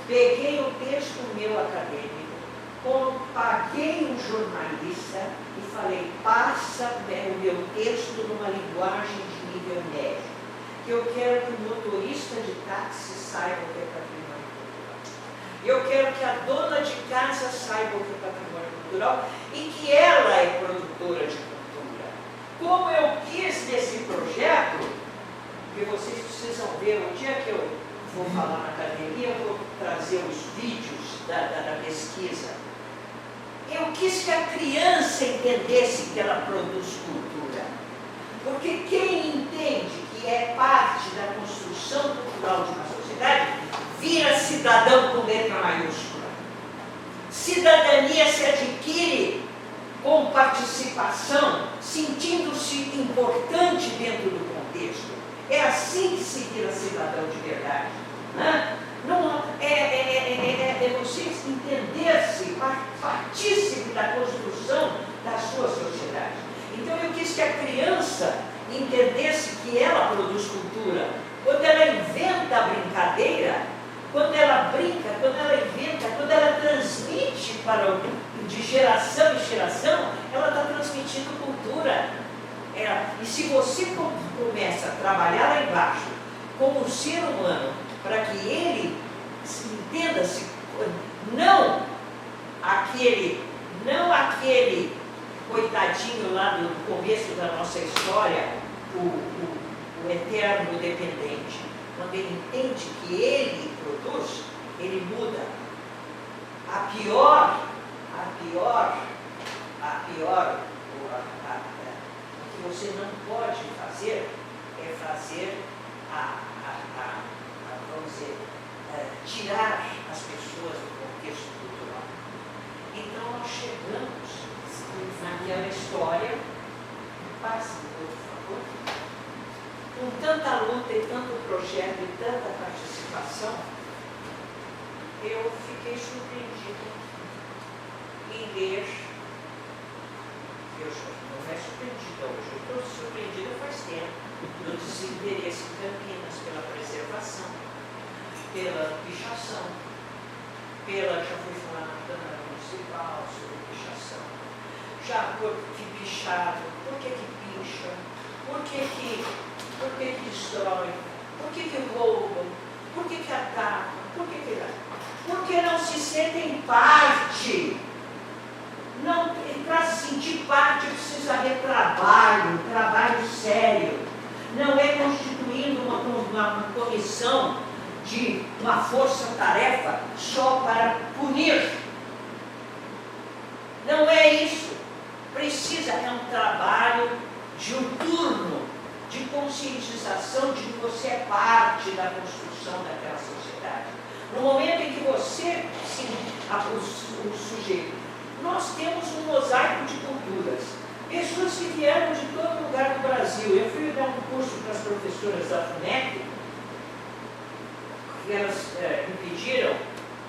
Peguei o texto meu acadêmico, paguei um jornalista e falei, passa o meu texto numa linguagem de nível médio, que eu quero que o motorista de táxi saiba o que é patrimônio cultural. Eu quero que a dona de casa saiba o que é patrimônio cultural e que ela é produtora de cultura. Como eu quis nesse projeto, que vocês precisam ver, o dia que eu vou falar na academia, eu vou trazer os vídeos da pesquisa. Eu quis que a criança entendesse que ela produz cultura. Porque quem entende que é parte da construção cultural de uma sociedade, vira cidadão com letra maiúscula. Cidadania se adquire com participação, sentindo-se importante dentro do contexto. É assim que se vira cidadão de verdade. Né? Não, é você entender-se partícipe da construção da sua sociedade. Então eu quis que a criança entendesse que ela produz cultura. Quando ela inventa a brincadeira, quando ela brinca, quando ela inventa, quando ela transmite de geração em geração, ela está transmitindo cultura. E se você começa a trabalhar lá embaixo como um ser humano, para que ele entenda-se, não aquele coitadinho lá do começo da nossa história, o eterno dependente. Quando ele entende que ele produz, ele muda. O que você não pode fazer é fazer vamos dizer, tirar as pessoas do contexto cultural. Então nós chegamos naquela história, passa, por favor, com tanta luta e tanto projeto e tanta participação, eu fiquei surpreendida em ler. Eu não é surpreendida hoje, eu estou surpreendida faz tempo do desinteresse em Campinas pela preservação, pela pichação, já fui falar na Câmara Municipal sobre pichação, já por que pichado, por que picha, por que destrói, por que roubam, por que atacam, porque não se sentem parte. Para se sentir parte precisa haver trabalho sério. Não é constituindo uma comissão de uma força-tarefa só para punir. Não é isso. É um trabalho diuturno, de conscientização de que você é parte da construção daquela sociedade. No momento em que você, o sujeito, nós temos um mosaico de culturas. Pessoas que vieram de todo lugar do Brasil. Eu fui dar um curso para as professoras da FUNEC, e elas me pediram,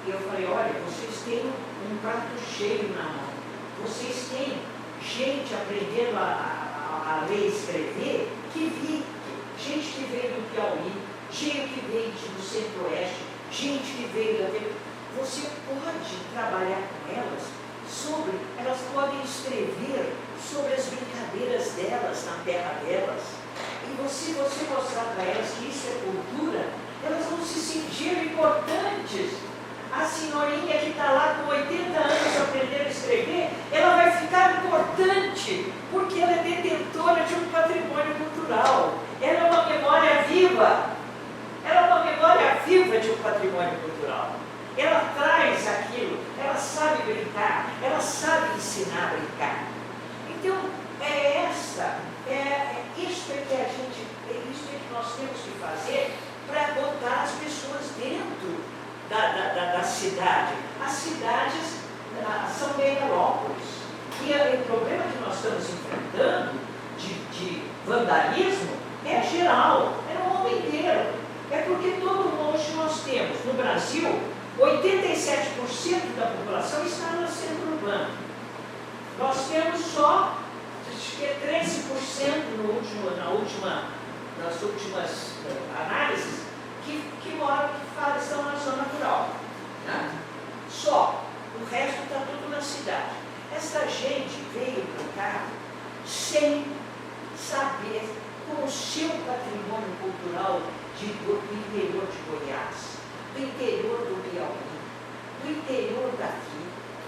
e eu falei, olha, vocês têm um prato cheio na mão. Vocês têm gente aprendendo a ler e escrever, gente que veio do Piauí, gente que veio do Centro-Oeste, gente que veio da... Você pode trabalhar com elas elas podem escrever sobre as brincadeiras delas na terra delas. E se você mostrar para elas que isso é cultura, elas vão se sentir importantes. A senhorinha que está lá com 80 anos aprendendo a escrever, ela vai ficar importante, porque ela é detentora de um patrimônio cultural. Ela é uma memória viva. Ela é uma memória viva de um patrimônio cultural. Ela traz aquilo, ela sabe brincar, ela sabe ensinar a brincar. Então, isso que nós temos que fazer para botar as pessoas dentro da cidade. As cidades são megalópolis. E o problema que nós estamos enfrentando de vandalismo é geral, é no mundo inteiro. É porque hoje nós temos, no Brasil, 87% da população está no centro urbano. Nós temos só, acho que é 13% nas últimas análises, que estão na zona rural. Né? Só. O resto está tudo na cidade. Essa gente veio para cá sem saber como o seu patrimônio cultural do interior de Goiás, do interior do Piauí, do interior daqui,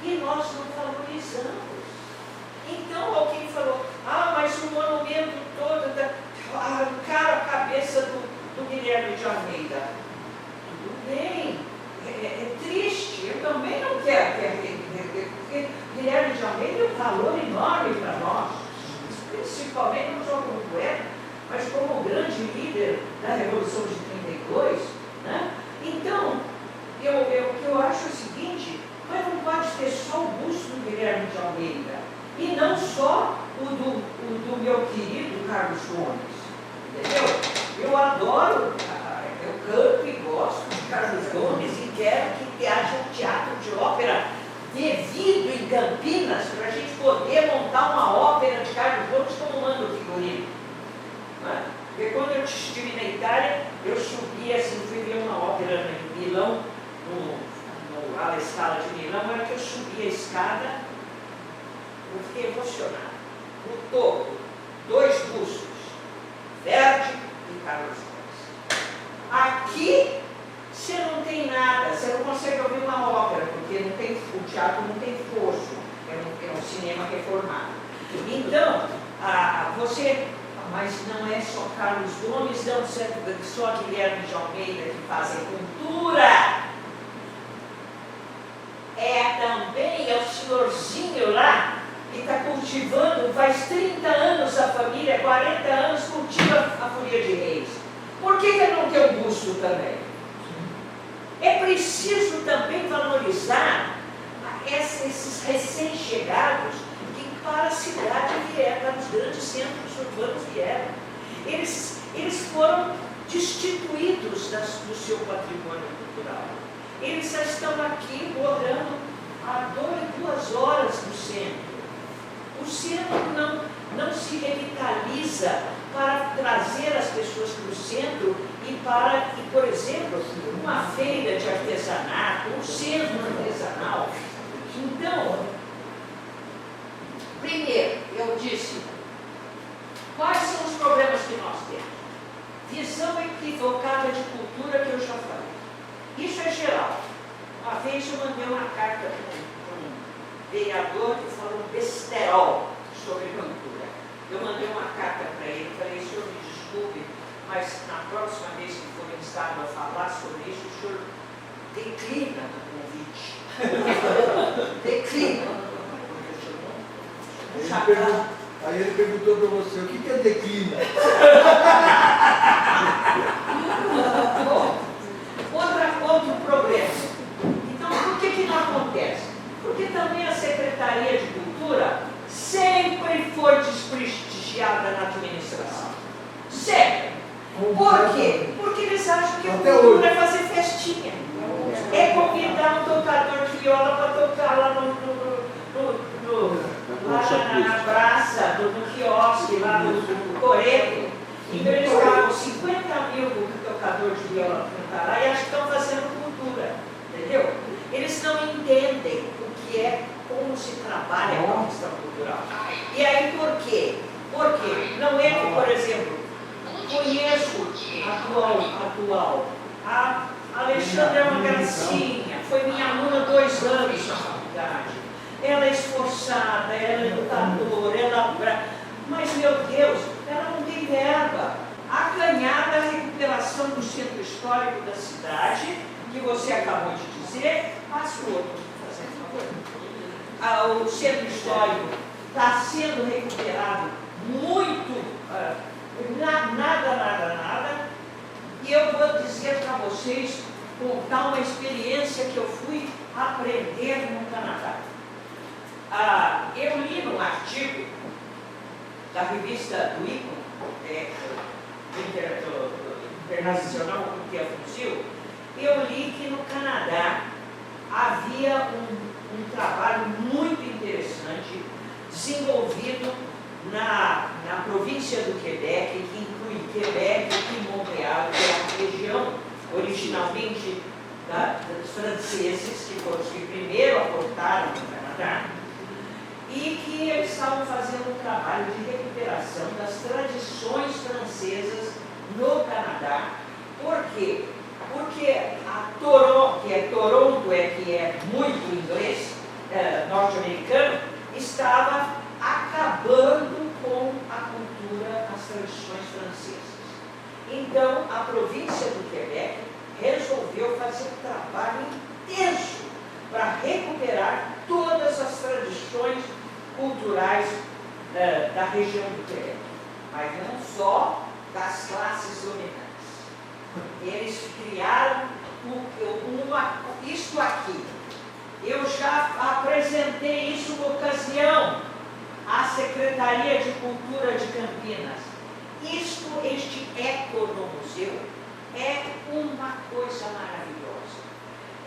e nós não valorizamos. Então alguém falou, mas o monumento todo, arrancaram a cabeça do Guilherme de Almeida. Tudo bem, é triste, eu também não quero porque Guilherme de Almeida é um valor enorme para nós, principalmente não só como poeta, mas como grande líder da Revolução de 32, né? Então, eu acho o seguinte, mas não pode ter só o busto do Guilherme de Almeida, e não só o do meu querido Carlos Gomes, entendeu? Eu adoro, eu canto e gosto de Carlos Gomes e quero que haja um teatro de ópera devido em Campinas para a gente poder montar uma ópera de Carlos Gomes como manda o figurino. Porque quando eu estive na Itália, eu subi assim, fui ver uma ópera em Milão, no Alla Scala de Milão, na hora que eu subi a escada, eu fiquei emocionado. No topo, 2 bustos, Verdi e Carlos Gomes. Aqui, você não tem nada, você não consegue ouvir uma ópera, porque o teatro não tem fosso, é um cinema reformado. Então, mas não é só Carlos Gomes, não só Guilherme de Almeida que fazem cultura. É também o senhorzinho lá que está cultivando, faz 30 anos a família, 40 anos cultiva a folia de reis. Por que não tem um busto também? É preciso também valorizar esses recém-chegados que para a cidade vieram, para os grandes centros urbanos vieram. Eles foram destituídos do seu patrimônio cultural. Eles já estão aqui morando a 2 horas do centro. O centro não se revitaliza para trazer as pessoas para o centro e, por exemplo, uma feira de artesanato, um centro artesanal. Então, primeiro, eu disse, quais são os problemas que nós temos? Visão equivocada de cultura que eu já falei. Isso é geral. Uma vez eu mandei uma carta para um vereador que falou besterol sobre cultura. Eu mandei uma carta para ele, falei, senhor, me desculpe, mas na próxima vez que for instado a falar sobre isso, o senhor declina o convite. Declina. Aí ele perguntou para você, o que é declina? Outro problema. Então, por que não acontece? Porque também a Secretaria de Cultura sempre foi desprestigiada na administração. Sempre. Por quê? Porque eles acham que a cultura é fazer festinha. É convidar um tocador de viola para tocar lá na praça, no quiosque, lá no Coreto. Então eles pagam 50 mil para o tocador de viola cantar lá e acham que estão fazendo cultura. Entendeu? Eles não entendem o que é, como se trabalha com a questão cultural. E aí por quê? Porque não é que, por exemplo, conheço atual. A Alexandra é uma gracinha, foi minha aluna 2 anos na faculdade. Ela é esforçada, ela é lutadora, mas, meu Deus, ela não tem verba. Acanhada a recuperação do centro histórico da cidade, que você acabou de dizer, passa o outro, fazendo favor. O centro histórico está sendo recuperado muito, nada. E eu vou dizer para vocês, contar uma experiência que eu fui aprender no Canadá. Eu li num artigo da revista do ICON, Internacional Comitê Fuzil, eu li que no Canadá havia um trabalho muito interessante desenvolvido na província do Quebec, que inclui Quebec dos franceses, que foram os que primeiro aportaram no Canadá, e que eles estavam fazendo um trabalho de recuperação das tradições francesas no Canadá. Por quê? Porque a Toronto, que é muito inglês, norte-americano, estava acabando com a cultura, as tradições francesas. Então, a província do Quebec resolveu fazer um trabalho intenso para recuperar todas as tradições culturais da região do Quebec, mas não só das classes dominantes. Eles criaram isto aqui. Eu já apresentei isso uma ocasião à Secretaria de Cultura de Campinas. Este Economuseu é uma coisa maravilhosa.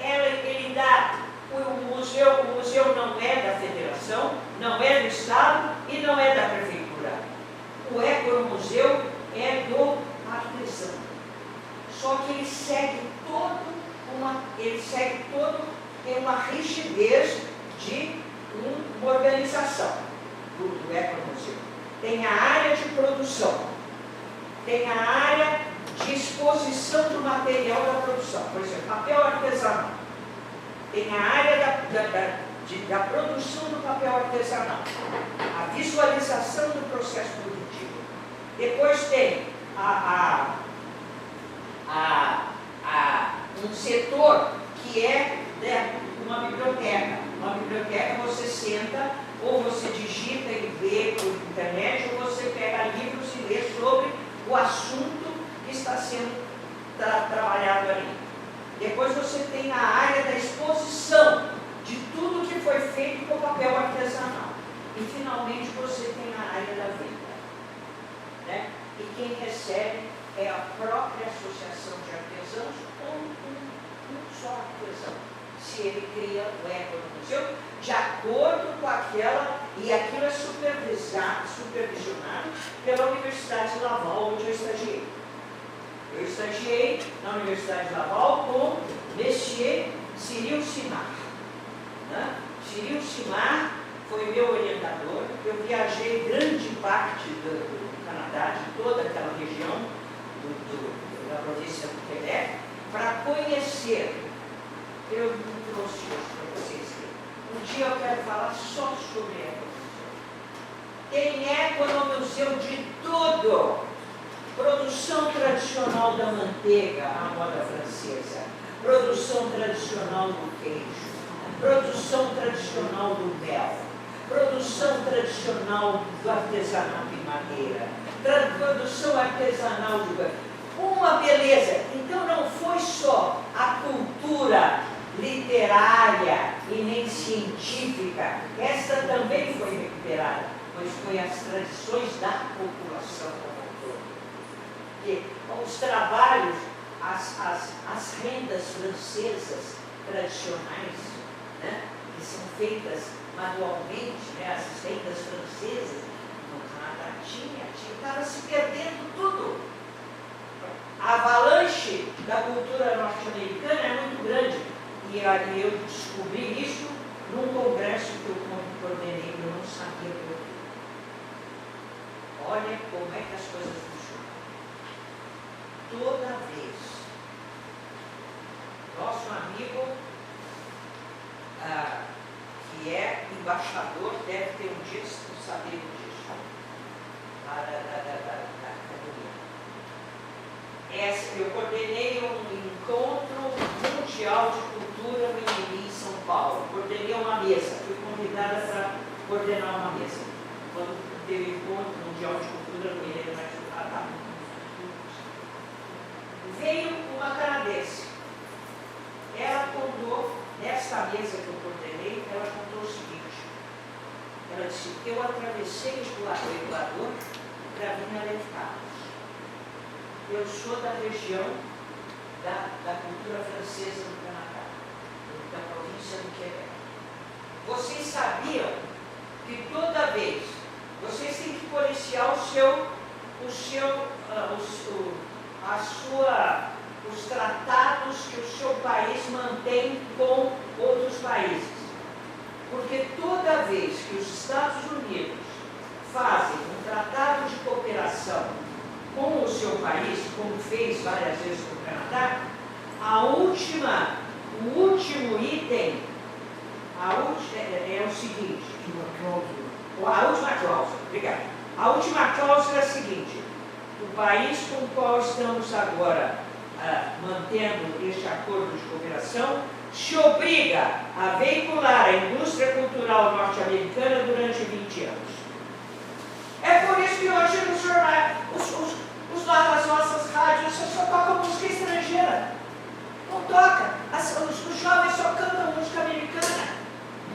Ele dá, o museu não é da federação, não é do Estado e não é da prefeitura. O Economuseu é do artesão. Só que ele segue todo uma rigidez de uma organização do Economuseu. Tem a área de produção, tem a área de exposição do material da produção, por exemplo, papel artesanal. Tem a área da produção do papel artesanal, a visualização do processo produtivo. Depois tem um setor que é uma biblioteca. Uma biblioteca você senta, ou você digita e lê por internet, ou você pega livros e lê sobre o assunto que está sendo trabalhado ali. Depois você tem a área da exposição de tudo que foi feito com papel artesanal. E finalmente você tem a área da venda, né? E quem recebe é a própria associação de artesãos ou um só artesão. Se ele cria o Economuseu de acordo com aquela, e aquilo é supervisionado pela Universidade de Laval, onde eu estagiei. Eu estagiei na Universidade de Laval com Monsieur Cyril Simard. Né? Cyril Simard foi meu orientador. Eu viajei grande parte do Canadá, de toda aquela região da província do Quebec, para conhecer. Eu não trouxe isso para vocês. Um dia eu quero falar só sobre Economuseu. Tem Economuseu de tudo. Produção tradicional da manteiga, a moda francesa. Produção tradicional do queijo. Produção tradicional do mel. Produção tradicional do artesanato em madeira. Produção artesanal de uma beleza. Então não foi só a cultura literária e nem científica, essa também foi recuperada, pois foi as tradições da população como um todo. Porque os trabalhos, as rendas francesas tradicionais, né, que são feitas manualmente, né, as rendas francesas, no Canadá estava se perdendo tudo. A avalanche da cultura norte-americana é muito grande. E aí eu descobri isso num congresso que eu coordenei, eu não sabia por quê. Olha como é que as coisas funcionam. Toda vez, nosso amigo, que é embaixador, deve ter um dia saber disso, da academia. Eu coordenei um encontro mundial de cultura no Iniri, em São Paulo. Coordenei uma mesa, fui convidada para coordenar uma mesa. Quando teve o encontro mundial de cultura no Iniri, veio uma canadense. Ela contou, nesta mesa que eu coordenei, ela contou o seguinte. Ela disse, eu atravessei o Equador para vir a Lefkada. Eu sou da região da cultura francesa no Canadá, da província do Quebec. Vocês sabiam que toda vez vocês têm que policiar a sua os tratados que o seu país mantém com outros países. Porque toda vez que os Estados Unidos fazem um tratado de cooperação com o seu país, como fez várias vezes com o Canadá, o último item é o seguinte. A última cláusula, obrigado. A última cláusula é a seguinte: o país com o qual estamos agora mantendo este acordo de cooperação se obriga a veicular a indústria cultural norte-americana durante 20 anos. É por isso que hoje nos jornais, as nossas rádios só tocam música estrangeira. Não toca. Os jovens só cantam música americana.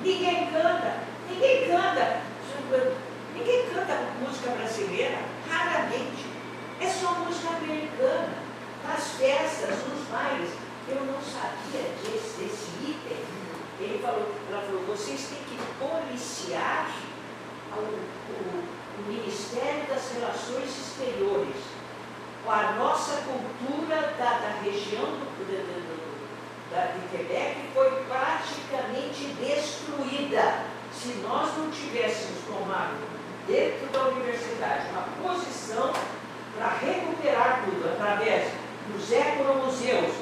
Ninguém canta. Ninguém canta música brasileira. Raramente. É só música americana. Nas festas, nos bailes. Eu não sabia desse item. Ela falou, vocês têm que policiar o Ministério das Relações Exteriores. A nossa cultura da região de Quebec foi praticamente destruída. Se nós não tivéssemos tomado dentro da universidade uma posição para recuperar tudo através dos ecomuseus,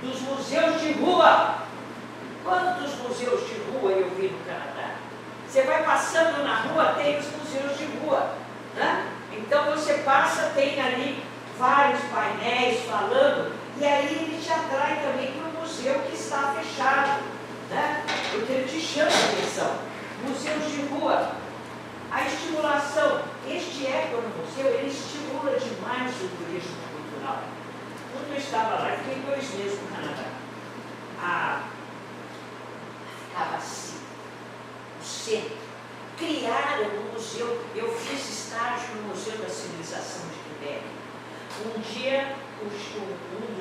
dos museus de rua. Quantos museus de rua eu vi no Canadá? Você vai passando na rua, tem os museus de rua, né? Então você passa, tem ali vários painéis falando, e aí ele te atrai também para o museu que está fechado, né? Porque ele te chama a atenção. Museus de rua, a estimulação, este ecomuseu, ele estimula demais o turismo cultural. Quando eu estava lá, eu fiquei 2 meses no Canadá. Ficava assim, o centro. Criaram um museu, eu fiz estágio no Museu da Civilização de Quebec. Um dia, um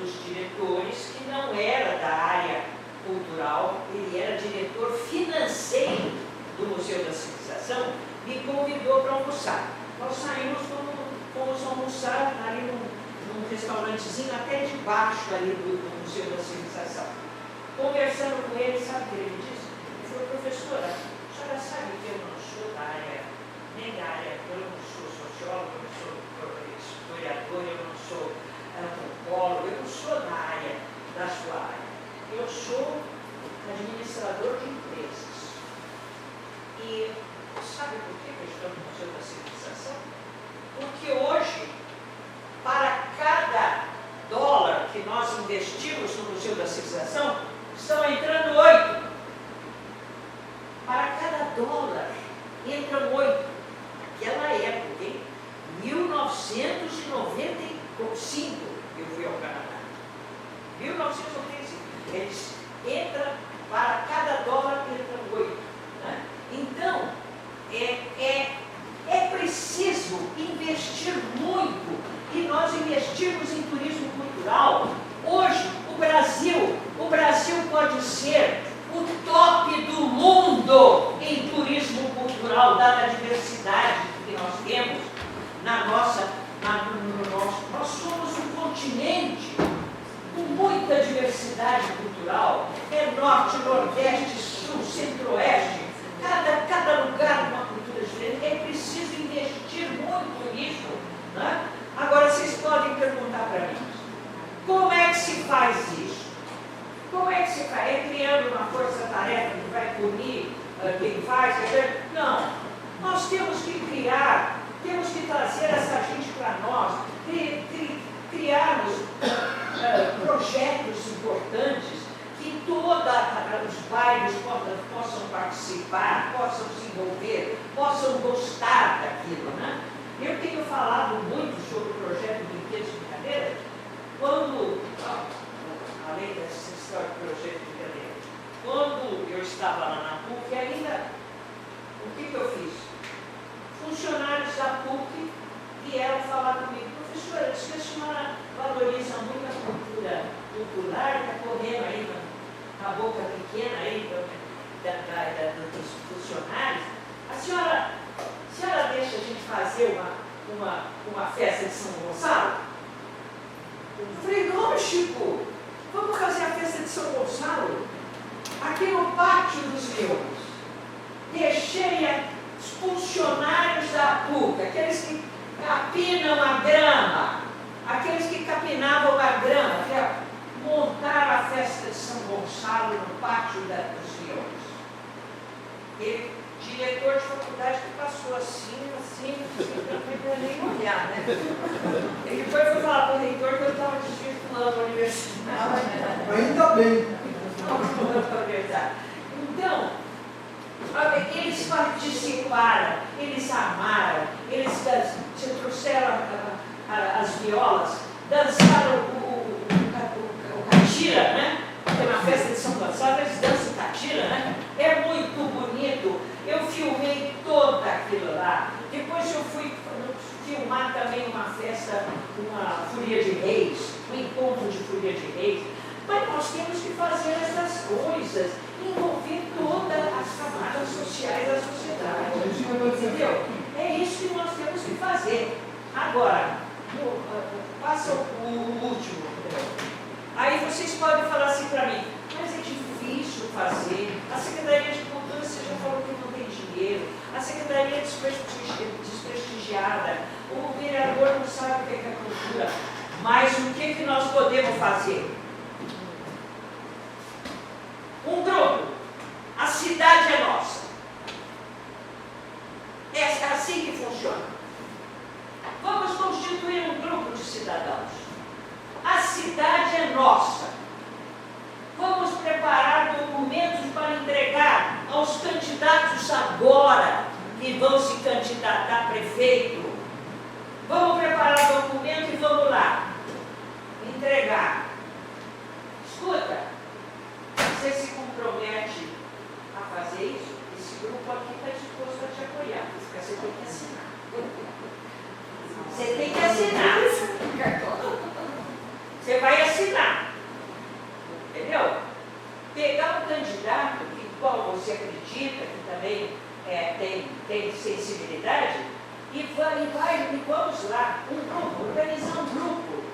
dos diretores, que não era da área cultural, ele era diretor financeiro do Museu da Civilização, me convidou para almoçar. Nós saímos, fomos almoçar ali num restaurantezinho até debaixo ali do Museu da Civilização. Conversando com ele, sabe o que ele me disse? Ele falou, professora, a senhora sabe que eu não sou da área, nem da área, eu não sou sociólogo, eu não sou historiador, eu não sou antropólogo, eu não sou da área, da sua área. Eu sou administrador de empresas. E sabe por que eu estou no Museu da Civilização? Porque hoje, para cada dólar que nós investimos no Museu da Civilização, estão entrando 8. Para cada dólar entram 8. Aquela época, em 1995, eu fui ao Canadá. 1995. Eles entram, para cada dólar entram 8. Né? Então, é preciso investir muito, e nós investimos em turismo cultural. Hoje, o Brasil pode ser o top do mundo em turismo cultural, dada a diversidade que nós temos nós somos um continente com muita diversidade cultural. É norte, nordeste, sul, centro-oeste, cada lugar uma cultura diferente. É preciso investir muito nisso, né? Agora, vocês podem perguntar para mim, como é que se faz isso? Como é que se faz? É criando uma força-tarefa que vai punir quem faz? Não. Nós temos que criar, temos que trazer essa gente para nós, criarmos projetos importantes que todos os bairros possam participar, possam se envolver, possam gostar daquilo, né? Eu tenho falado muito sobre o projeto Brinquedos de Brincadeira, além dessa história do projeto de brincadeira, quando eu estava lá na PUC, ainda, o que eu fiz? Funcionários da PUC vieram falar comigo, professora, diz que a senhora valoriza muito a cultura popular, está correndo aí na boca pequena aí dos funcionários. A senhora deixa a gente fazer uma festa de São Gonçalo? Eu falei, lógico, aqui no pátio dos Leões, deixei os funcionários da PUC, aqueles que capinam a grama, aqueles que capinavam a grama, que montaram a festa de São Gonçalo no pátio dos Leões. Ele, diretor de faculdade, que passou assim, não podia nem olhar, né? Ele foi falar para o reitor que eu estava desvirtuando a universidade. Ainda bem. Então, eles participaram, eles amaram, eles trouxeram as violas, dançaram o catira, né? Porque na festa de São Gonçalo eles dançam catira, né? É muito bonito. Eu filmei todo aquilo lá. Depois eu fui filmar também uma festa, uma folia de reis, um encontro de folia de reis. Mas nós temos que fazer essas coisas, envolver todas as camadas sociais da sociedade. Entendeu? É isso que nós temos que fazer. Agora, passa o último. Aí vocês podem falar assim para mim, mas é difícil fazer. A Secretaria de Cultura, você já falou que não tem dinheiro. A Secretaria é desprestigiada. O vereador não sabe o que é cultura. Mas o que nós podemos fazer? Um grupo. A cidade é nossa. É assim que funciona. Vamos constituir um grupo de cidadãos. A cidade é nossa. Vamos preparar documentos para entregar aos candidatos agora que vão se candidatar a prefeito. Vamos preparar documento e vamos lá. Entregar. Escuta, você se compromete a fazer isso? Esse grupo aqui está disposto a te apoiar. Você tem que assinar. Você tem que assinar. Você vai assinar. Entendeu? Pegar um candidato que, qual você acredita, que também tem sensibilidade, e vamos lá, um grupo, organizar um grupo.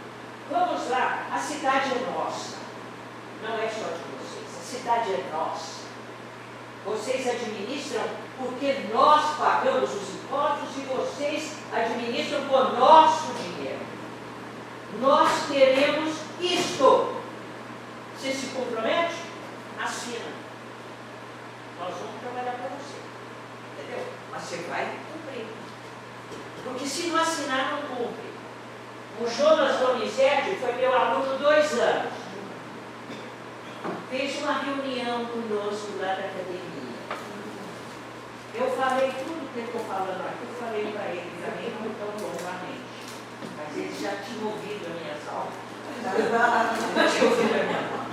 Vamos lá, a cidade é nossa. Não é só de vocês, a cidade é nossa. Vocês administram porque nós pagamos os impostos e vocês administram com o nosso dinheiro. Nós queremos isto. Você se compromete? Assina. Nós vamos trabalhar para você. Entendeu? Mas você vai cumprir. Porque se não assinar, não cumpre. O Jonas Donizete foi meu aluno 2 anos. Fez uma reunião conosco lá da academia. Eu falei tudo que eu estou falando aqui, eu falei para ele também, não tão longamente. Mas eles já tinham ouvido as minhas aulas. Já tinham ouvido a minha aula.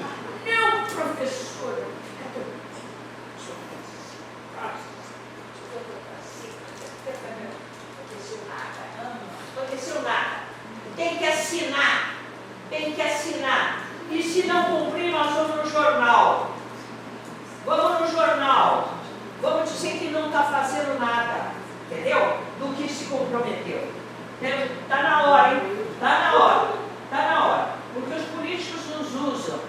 Não, professor, fica tranquilo. Não aconteceu nada. Tem que assinar. Tem que assinar. E se não cumprir, nós vamos no jornal. Vamos no jornal. Vamos dizer que não está fazendo nada. Entendeu? Do que se comprometeu. Está na hora, hein? Está na hora. Está na hora. Porque os políticos nos usam.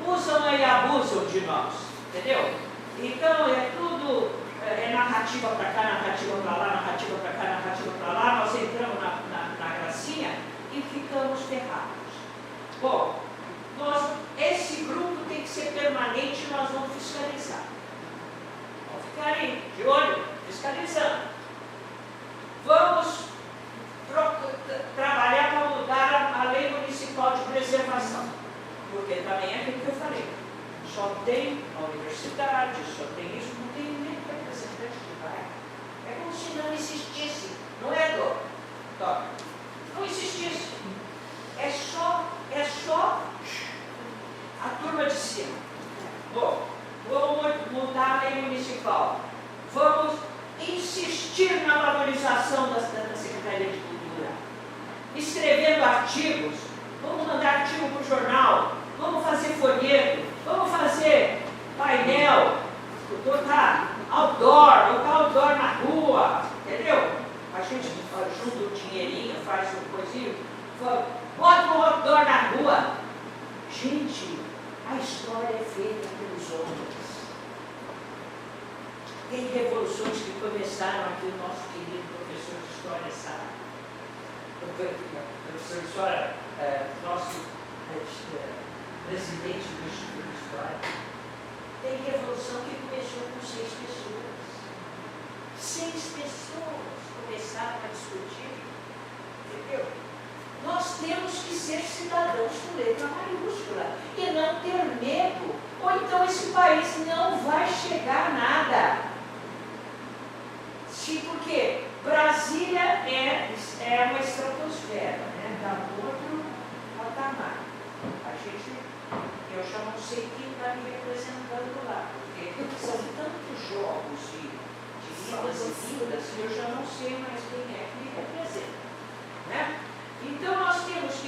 Usam e abusam de nós. Entendeu? Então, é tudo... É narrativa para cá, narrativa para lá, narrativa para cá, narrativa para lá. Nós entramos na gracinha e ficamos ferrados. Bom, esse grupo tem que ser permanente e nós vamos fiscalizar. Vamos ficar aí, de olho, fiscalizando. Vamos trabalhar para mudar a lei municipal de preservação. Porque também é aquilo que eu falei. Só tem a universidade, só tem isso, não tem nem representante de bairro. É como se não existisse. Não é, doutor? Não existisse. É só a turma de cima. Bom, vamos mudar a lei municipal. Vamos insistir na valorização da Secretaria de Cultura. Escrevendo artigos. Vamos mandar artigo para o jornal. Vamos fazer folheto. Vamos fazer painel. Botar outdoor na rua. Entendeu? A gente ajuda o dinheirinho, faz uma coisinha. Bota um outdoor na rua. Gente, a história é feita pelos homens. Tem revoluções que começaram aqui, o nosso querido professor de História sabe. O professor de História, nosso presidente do Instituto de História. Tem revolução que começou com 6 pessoas. 6 pessoas começaram a discutir, entendeu? Nós temos que ser cidadãos com letra maiúscula e não ter medo, ou então esse país não vai chegar a nada. Porque Brasília é uma estratosfera, né? Dá outro patamar. Eu já não sei quem está me representando lá, porque são tantos jogos de vidas e vidas que eu já não sei mais quem é que me representa, né? Então nós temos que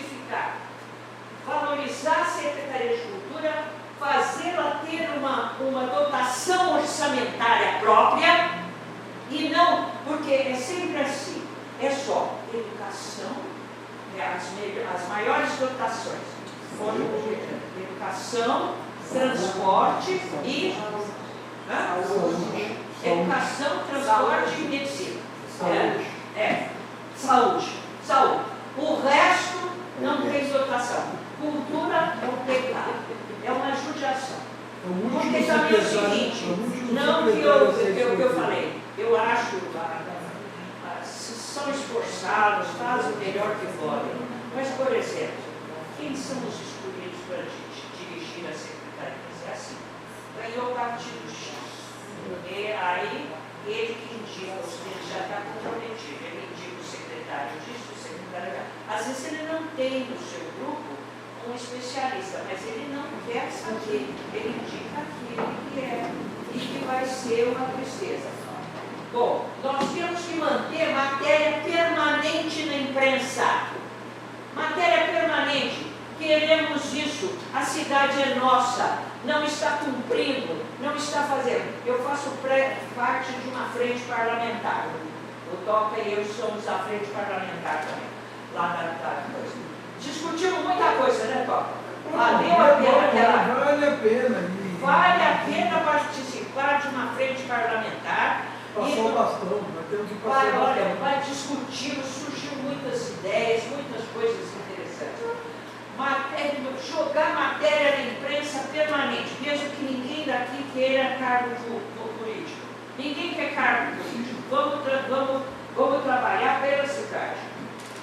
valorizar a Secretaria de Cultura, fazê-la ter uma dotação orçamentária própria, e não, porque é sempre assim, é só educação, as maiores dotações foram educação, transporte e educação, transporte e medicina. Saúde. O resto não tem dotação. Cultura não tem nada. É uma judiação. Porque também é o seguinte, não que eu falei, eu acho são esforçados, fazem o melhor que podem. Mas, por exemplo, quem são os escolhidos para dirigir a secretaria? É assim, ganhou o partido X. E aí, ele que indica, ele já está comprometido, ele indica o secretário disso, o secretário daquilo. Às vezes ele não tem no seu grupo um especialista, mas ele não quer saber, ele indica aquilo que é e que vai ser uma tristeza. Bom, nós temos que manter matéria permanente na imprensa. Matéria permanente. Queremos isso. A cidade é nossa. Não está cumprindo, não está fazendo. Eu faço parte de uma frente parlamentar. O Toca e eu somos a frente parlamentar também. Lá na coisa. Discutimos muita coisa, né, Toca? Valeu a pena aquela. Vale a pena. Vale a pena participar de uma frente parlamentar. Passar o bastão, nós temos que passar o bastão. Vai discutir, surgiu muitas ideias, muitas coisas interessantes. Jogar matéria na imprensa permanente, mesmo que ninguém daqui queira cargo político. Ninguém quer cargo político. Vamos trabalhar pela cidade.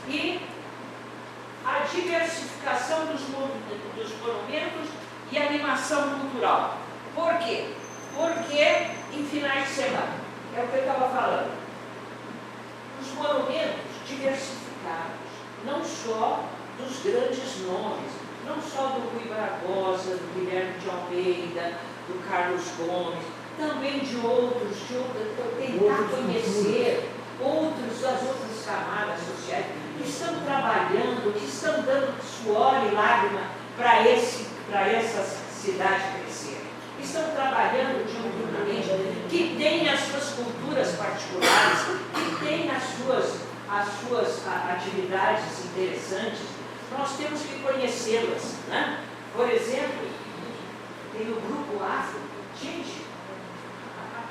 E a diversificação dos monumentos e animação cultural. Por quê? Porque em finais de semana. É o que eu estava falando. Os monumentos diversificados, não só dos grandes nomes, não só do Rui Barbosa, do Guilherme de Almeida, do Carlos Gomes, também de outros, tentar conhecer das outras camadas sociais que estão trabalhando, que estão dando suor e lágrima para essa cidade crescer. Estão trabalhando diuturnamente, que tem as suas culturas particulares, que tem as suas atividades interessantes. Nós temos que conhecê-las, né? Por exemplo, tem o grupo Afro. Gente,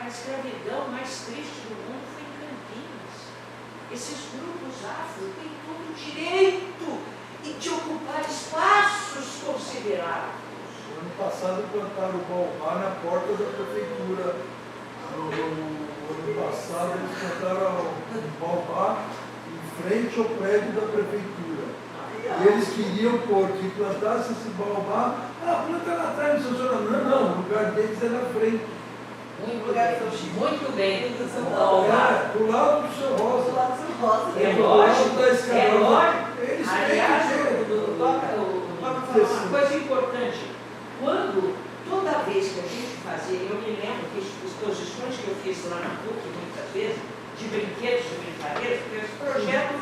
a escravidão mais triste do mundo foi em Campinas. Esses grupos Afro têm todo o direito de ocupar espaços consideráveis. Ano passado plantaram o baobá na porta da prefeitura. Ano passado eles plantaram o baobá em frente ao prédio da prefeitura. E eles queriam que plantasse esse baobá. Planta lá atrás, não, o lugar deles é na frente. Muito bem. Do lado do seu Rosa. É lógico. Eles Aliás, têm uma coisa importante. Toda vez que a gente fazia, eu me lembro que as exposições que eu fiz lá na PUC, muitas vezes, de brinquedos, de brincadeiras, porque esse projeto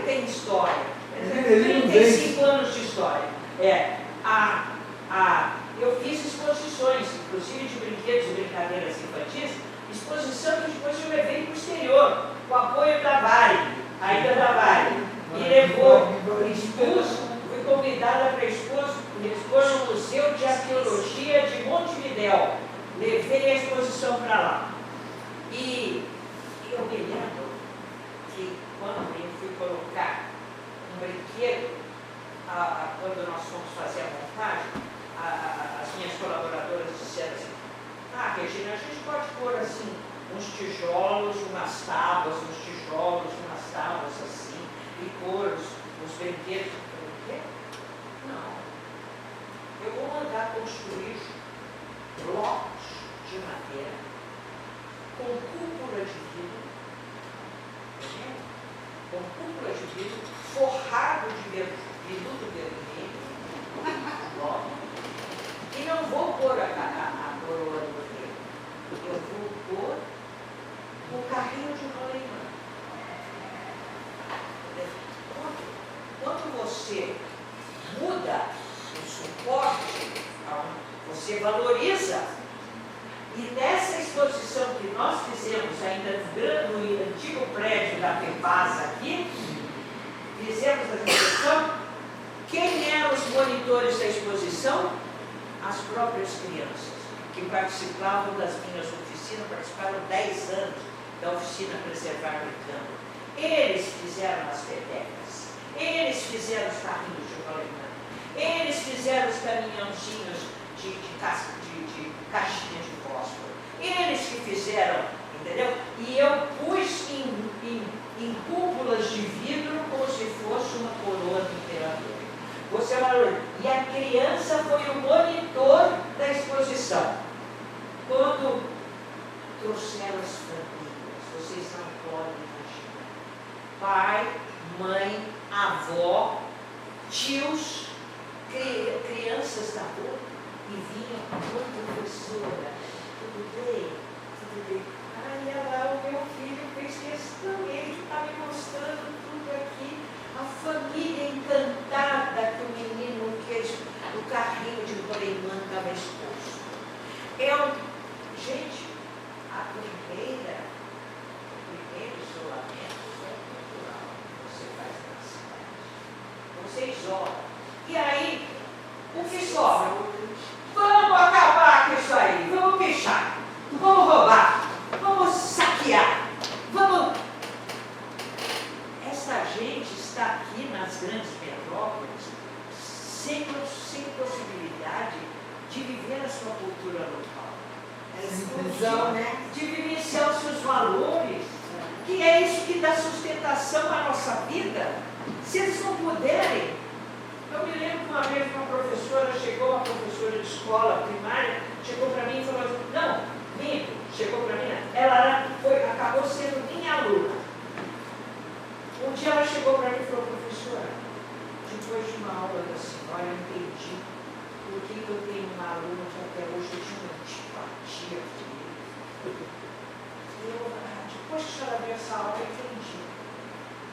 tem história. 35 anos de história. Eu fiz exposições, inclusive de brinquedos e brincadeiras infantis, exposição que depois eu levei para o exterior, com o apoio da Vale, a Ida da Vale. E fui convidada para expor no Museu de Arqueologia de Montevidéu. Levei a exposição para lá. E eu me lembro que quando eu fui colocar um brinquedo, quando nós fomos fazer a montagem, as minhas colaboradoras disseram assim, Regina, a gente pode pôr assim, uns tijolos, umas tábuas, assim, e pôr os brinquedos. Eu falei, quê? Não. Eu vou mandar construir blocos de madeira com cúpula de vidro, entendeu? Com cúpula de vidro, forrado de veludo vermelho, bloco, e não vou pôr a coroa do rei, eu vou pôr o carrinho de rolemã. Quando você muda o suporte, você valoriza. E nessa exposição que nós fizemos ainda no antigo prédio da Pepasa aqui, fizemos a exposição, quem eram os monitores da exposição? As próprias crianças, que participavam das minhas oficinas, participaram 10 anos da oficina Preservar Brincando. Eles fizeram as petecas, eles fizeram os carrinhos de rolemã, eles fizeram os caminhãozinhos de caixinha de fósforo, eles que fizeram, entendeu? E eu pus em cúpulas de vidro como se fosse uma coroa do imperador. Você valoriza. E a criança foi o monitor da exposição. Quando trouxeram as famílias, vocês não podem imaginar. Pai, mãe, avó, tios, crianças da rua, e vinham, oi professora, tudo bem? Tudo bem? Ai, lá o meu filho fez questão, ele que está me mostrando tudo aqui. A família encantada que o menino fez o carrinho de rolemã estava exposto. Gente, o primeiro isolamento é cultural que você faz na cidade. Vocês olham. E aí, o que sobra? Vamos acabar com isso aí, vamos pichar, vamos roubar, vamos saquear, vamos... Essa gente está aqui nas grandes metrópoles sem possibilidade de viver a sua cultura local. De vivenciar os seus valores, que é isso que dá sustentação à nossa vida. Se eles não puderem, eu me lembro que uma vez uma professora chegou, uma professora de escola primária, chegou para mim e falou assim, não, minto, chegou para mim, ela acabou sendo minha aluna. Um dia ela chegou para mim e falou, professora, depois de uma aula da senhora, eu entendi por que eu tenho uma aluna que até hoje eu tinha uma antipatia por ele. E depois que a senhora veio essa aula, eu entendi.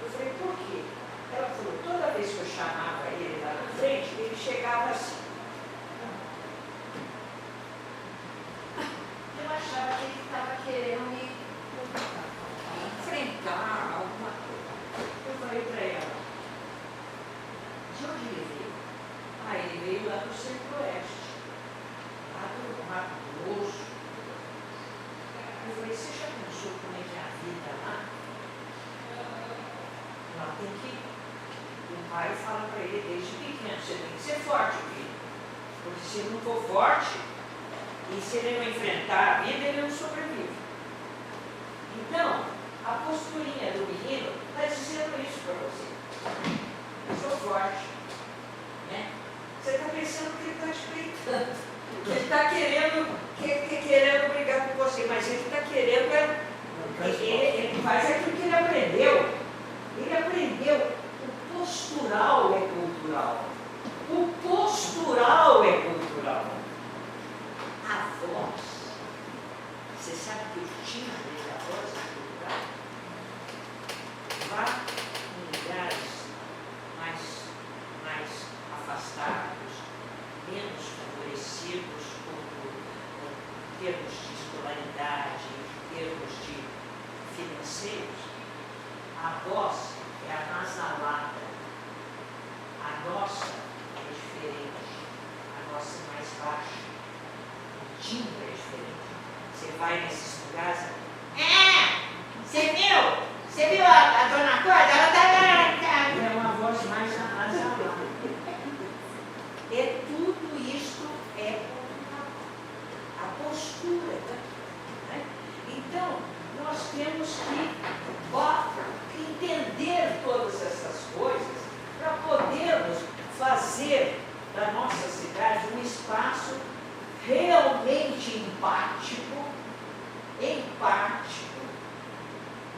Eu falei, por quê? Ela falou, toda vez que eu chamava ele lá na frente, ele chegava assim. Eu achava que ele estava querendo me enfrentar alguma coisa. Eu falei para ela, de onde ele veio? Ele veio lá do Centro-Oeste, lá do Mato Grosso. Eu falei, você já pensou como é que é a vida lá? Lá tem que... O pai fala para ele desde pequeno, você tem que ser forte, filho. Porque se ele não for forte, e se ele não enfrentar a vida, ele não sobrevive. Então, a posturinha do menino está dizendo isso para você. Eu sou forte. Né? Você está pensando que ele está te gritando. Que ele está querendo brigar com você, mas ele está querendo... Ele faz aquilo que ele aprendeu. Ele aprendeu. O postural é cultural. O postural é cultural. A voz. Você sabe que o timbre da voz é cultural? Vá em lugares mais afastados, menos favorecidos em termos de escolaridade, em termos de financeiros. A voz é anasalada. A nossa é diferente. A nossa é mais baixa. O timbre é diferente. Você vai nesses lugares, Você viu? Você viu a dona Cláudia? Ela está... É uma voz mais nasalada. Tudo isto é cultural. A postura daqui, né? Então, nós temos que entender todas essas coisas para podermos fazer da nossa cidade um espaço realmente empático,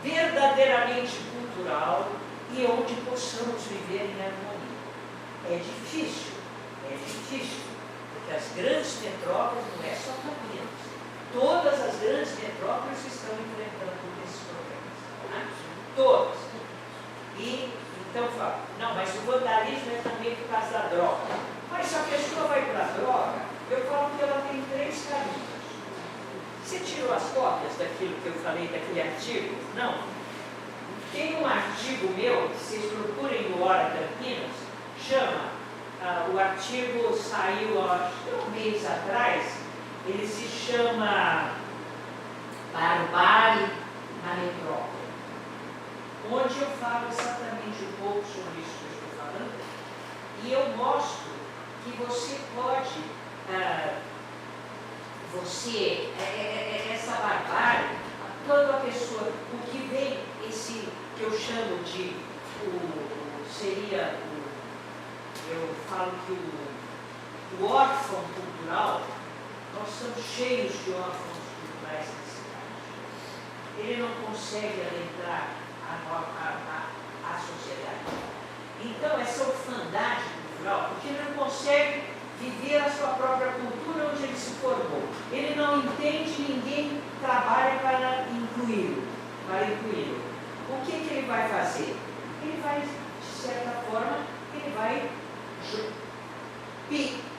verdadeiramente cultural e onde possamos viver em harmonia. É difícil, porque as grandes metrópoles não é só Campinas. Todas as grandes metrópoles estão enfrentando esses problemas, né? Todas. E então fala, não, mas o vandalismo é também por causa da droga. Mas se a pessoa vai para a droga, eu falo que ela tem 3 caminhos. Você tirou as cópias daquilo que eu falei, daquele artigo? Não. Tem um artigo meu, que vocês procurem no Hora Campinas, chama, o artigo saiu há um mês atrás, ele se chama Barbárie na Metrópole, onde eu falo exatamente um pouco sobre isso que eu estou falando, e eu mostro que você pode, essa barbárie, quando a pessoa, o que vem, esse que eu chamo de, eu falo que o órfão cultural, nós estamos cheios de órfãos culturais na cidade. Ele não consegue adentrar a sociedade. Então, essa orfandade cultural, porque ele não consegue viver a sua própria cultura onde ele se formou. Ele não entende, ninguém trabalha para incluí-lo. O que ele vai fazer? Ele vai, de certa forma, ele vai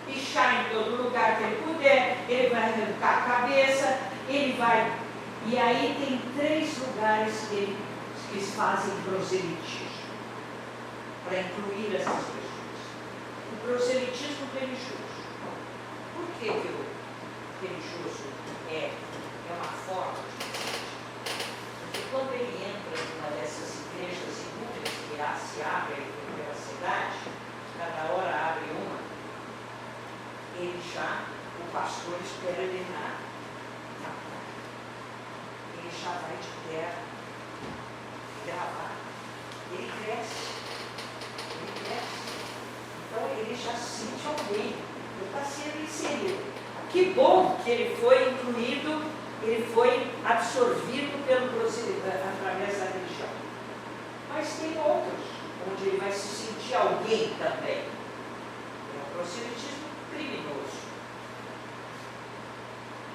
pichar em todo lugar que ele puder, ele vai arrancar a cabeça, ele vai... E aí tem 3 lugares que eles fazem proselitismo, para incluir essas pessoas. O proselitismo religioso. Por que o religioso é uma forma de proselitismo? Porque quando ele entra numa dessas igrejas inúteis que se abrem pela cidade, cada hora abre uma, o pastor espera ele na porta. Ele já vai de terra, gravar. Ele cresce. Então ele já sente alguém, ele está sendo inserido. Que bom que ele foi incluído, ele foi absorvido através da religião. Mas tem outros, onde ele vai se sentir alguém também. É o proselitismo criminoso.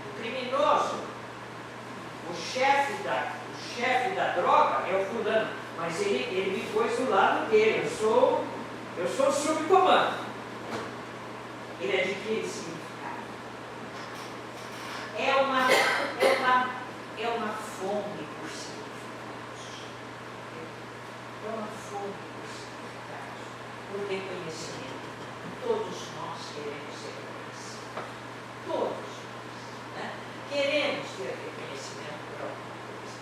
O criminoso, o chefe da droga é o fulano, mas ele me pôs do lado dele, eu sou o subcomando. Ele adquire significado. É uma fome por significados. É uma fome por significados, por reconhecimento. Todos nós queremos ser reconhecidos. Todos nós, né? Queremos ter reconhecimento por alguma coisa.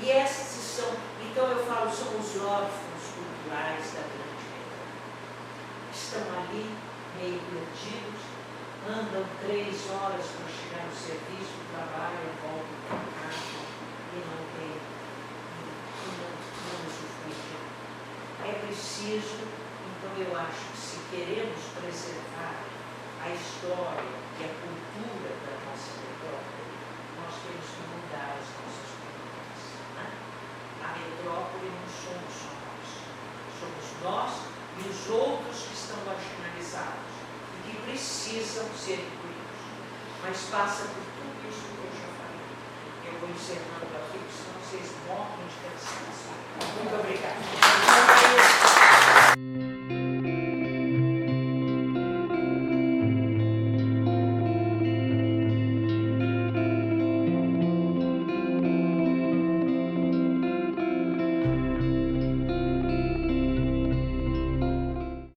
E essas são, então eu falo, são os órfãos culturais da grande metrópole. Estão ali, meio perdidos, andam 3 horas para chegar no serviço, trabalham, voltam para casa e não tem, não usufruem. É preciso, então eu acho que se queremos preservar a história e a cultura da nossa metrópole, nós temos que mudar as nossas culturas. Né? A metrópole não somos só nós, somos nós e os outros que estão marginalizados e que precisam ser incluídos. Mas passa por tudo isso que eu já falei. Eu vou encerrando aqui, porque senão vocês morrem de cansaço.